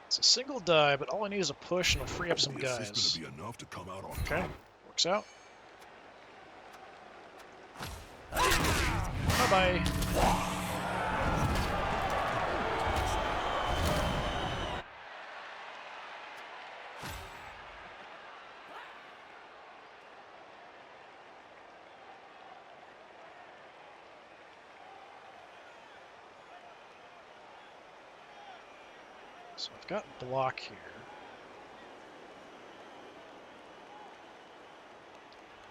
It's a single die, but all I need is a push and it'll free up some The assist guys. gonna be enough to come out on Okay, top. works out. Bye-bye. So I've got block here.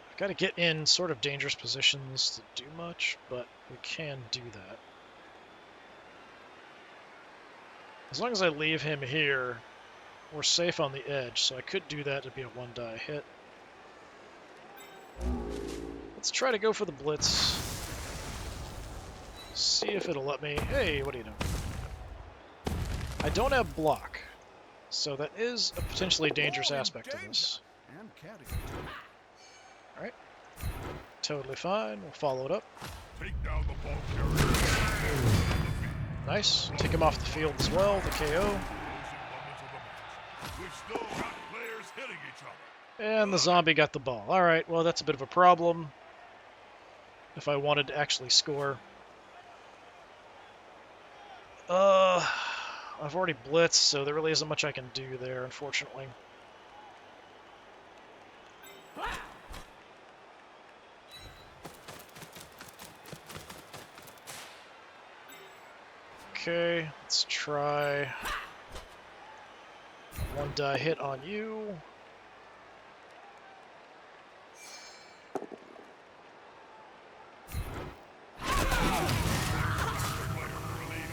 I've got to get in sort of dangerous positions to do much, but we can do that. As long as I leave him here, we're safe on the edge, so I could do that. It'd be a 1-die hit. Let's try to go for the blitz. See if it'll let me. Hey, what are you doing? I don't have block, so that is a potentially dangerous aspect of this. Alright. Totally fine. We'll follow it up. Take down the ball carrier. Nice. Take him off the field as well, the KO. We've still got players hitting each other. And the zombie got the ball. Alright, well that's a bit of a problem if I wanted to actually score. I've already blitzed, so there really isn't much I can do there, unfortunately. Okay, let's try 1-die hit on you.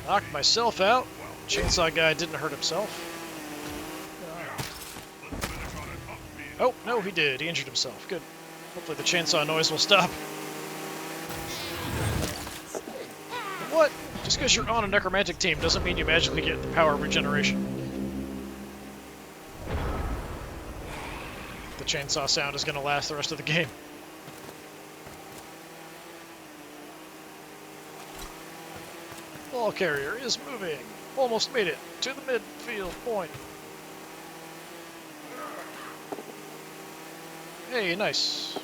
Knocked myself out. Chainsaw guy didn't hurt himself. Oh, no, he did. He injured himself. Good. Hopefully the chainsaw noise will stop. What? Just because you're on a necromantic team doesn't mean you magically get the power of regeneration. The chainsaw sound is going to last the rest of the game. Ball carrier is moving. Almost made it to the midfield point. Hey, nice.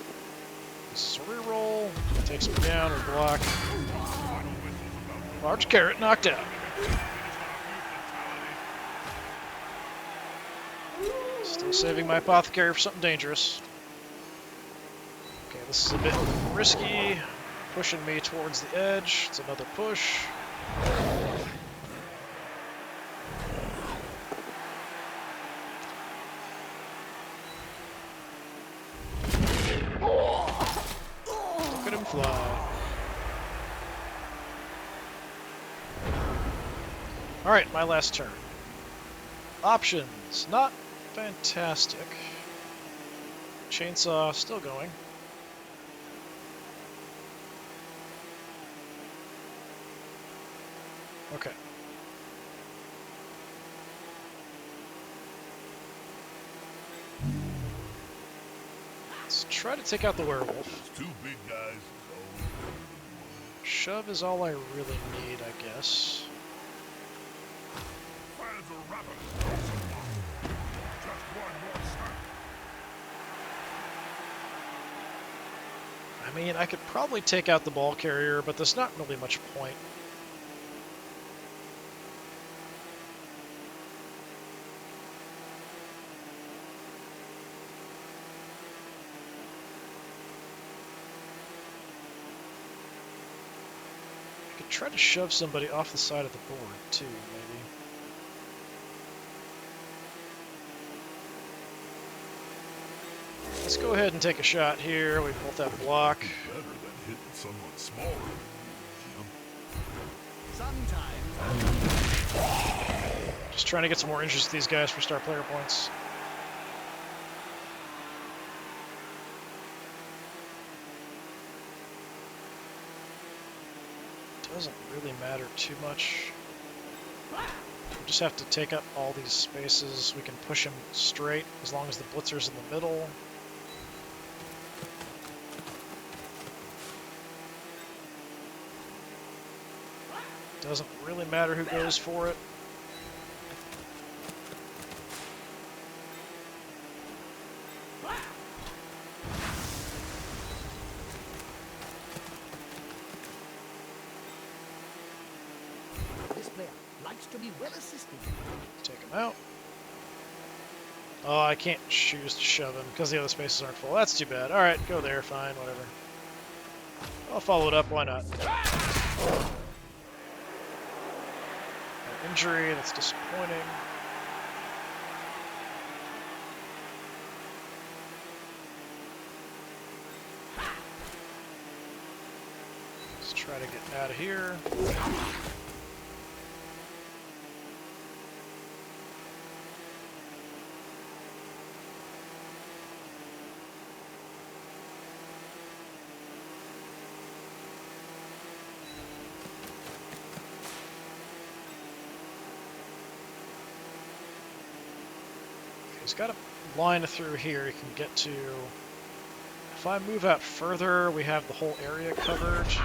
This is a reroll. Takes me down or block. Large carrot knocked out. Still saving my apothecary for something dangerous. Okay, this is a bit risky. Pushing me towards the edge. It's another push. Look at him fly. Alright, my last turn. Options. Not fantastic. Chainsaw still going. Okay. Let's try to take out the werewolf. Two big guys. Shove is all I really need, I guess. Fans are rapping. Just one more step. I mean, I could probably take out the ball carrier, but there's not really much point. Try to shove somebody off the side of the board, too, maybe. Let's go ahead and take a shot here. We both have block. Better than hitting someone smaller than Sometimes. Just trying to get some more interest in these guys for star player points. Doesn't really matter too much. We just have to take up all these spaces. We can push him straight as long as the blitzer's in the middle. Doesn't really matter who goes for it. To be well assisted. Take him out. Oh, I can't choose to shove him because the other spaces aren't full. That's too bad. Alright, go there, fine, whatever. I'll follow it up, why not? An injury, that's disappointing. Try to get out of here. He's got a line through here he can get to. If I move out further, we have the whole area covered. Of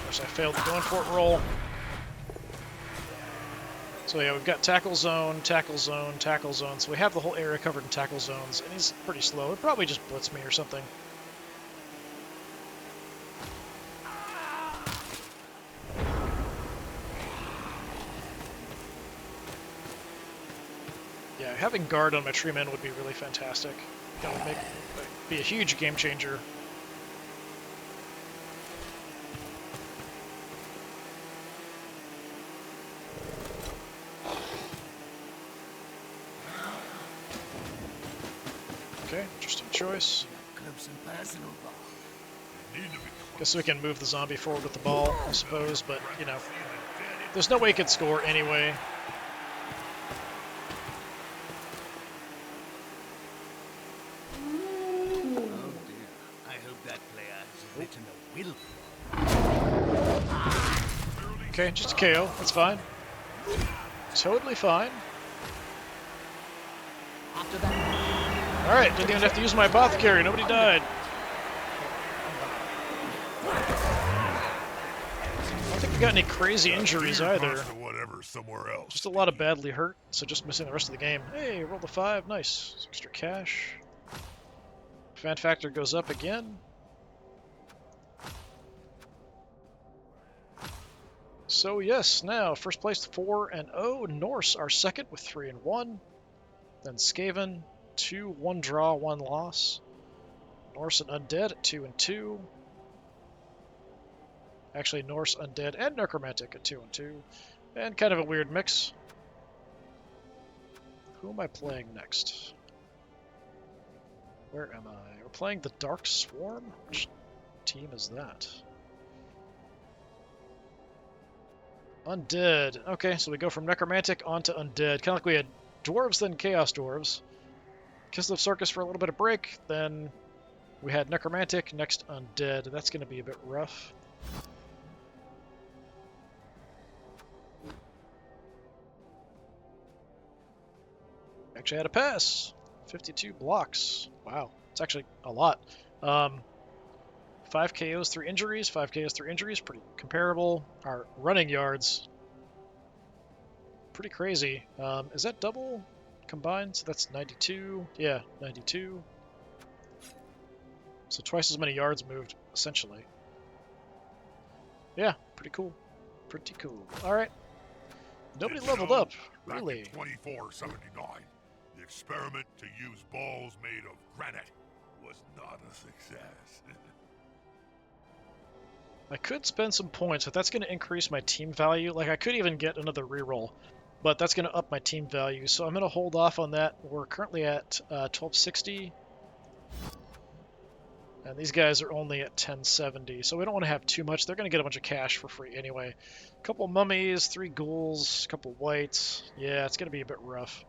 course, I failed the going for it roll. So yeah, we've got tackle zone, tackle zone, tackle zone. So we have the whole area covered in tackle zones, and he's pretty slow. He'd probably just blitz me or something. Yeah, having guard on my tree men would be really fantastic. That would be a huge game changer. Okay, interesting choice. Close and personal, boss. Guess we can move the zombie forward with the ball, I suppose, but, you know, there's no way he could score anyway. Okay, just a KO. That's fine. Totally fine. Alright, didn't even have to use my apothecary. Nobody died. I don't think we got any crazy injuries either. Somewhere else. Just a lot of badly hurt, so just missing the rest of the game. Hey, rolled a 5. Nice. Extra cash. Fan factor goes up again. So yes, now first place 4-0. Norse are second with 3-1. Then Skaven 2, 1 draw, 1 loss. Norse and Undead at 2-2. Actually, Norse, Undead, and Necromantic at 2-2. And kind of a weird mix. Who am I playing next? Where am I? We're playing the Dark Swarm? Which team is that? Undead. Okay, so we go from Necromantic onto Undead. Kind of like we had Dwarves, then Chaos Dwarves. Kislev Circus for a little bit of break, then we had Necromantic, next Undead. That's going to be a bit rough. Actually had a pass. 52 blocks. Wow, it's actually a lot. 5 KOs, 3 injuries. 5 KOs, 3 injuries. Pretty comparable. Our running yards, pretty crazy. Is that double combined? So that's 92. Yeah, 92. So twice as many yards moved, essentially. Yeah, pretty cool. Pretty cool. All right. Nobody leveled up, really. 2479. The experiment to use balls made of granite was not a success. I could spend some points, but that's going to increase my team value. Like, I could even get another reroll, but that's going to up my team value. So I'm going to hold off on that. We're currently at 1260, and these guys are only at 1070, so we don't want to have too much. They're going to get a bunch of cash for free anyway. A couple mummies, 3 ghouls, a couple whites. Yeah, it's going to be a bit rough.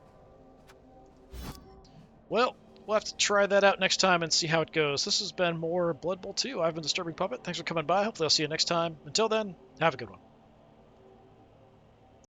Well, we'll have to try that out next time and see how it goes. This has been more Blood Bowl 2. I've been Disturbing Puppet. Thanks for coming by. Hopefully I'll see you next time. Until then, have a good one.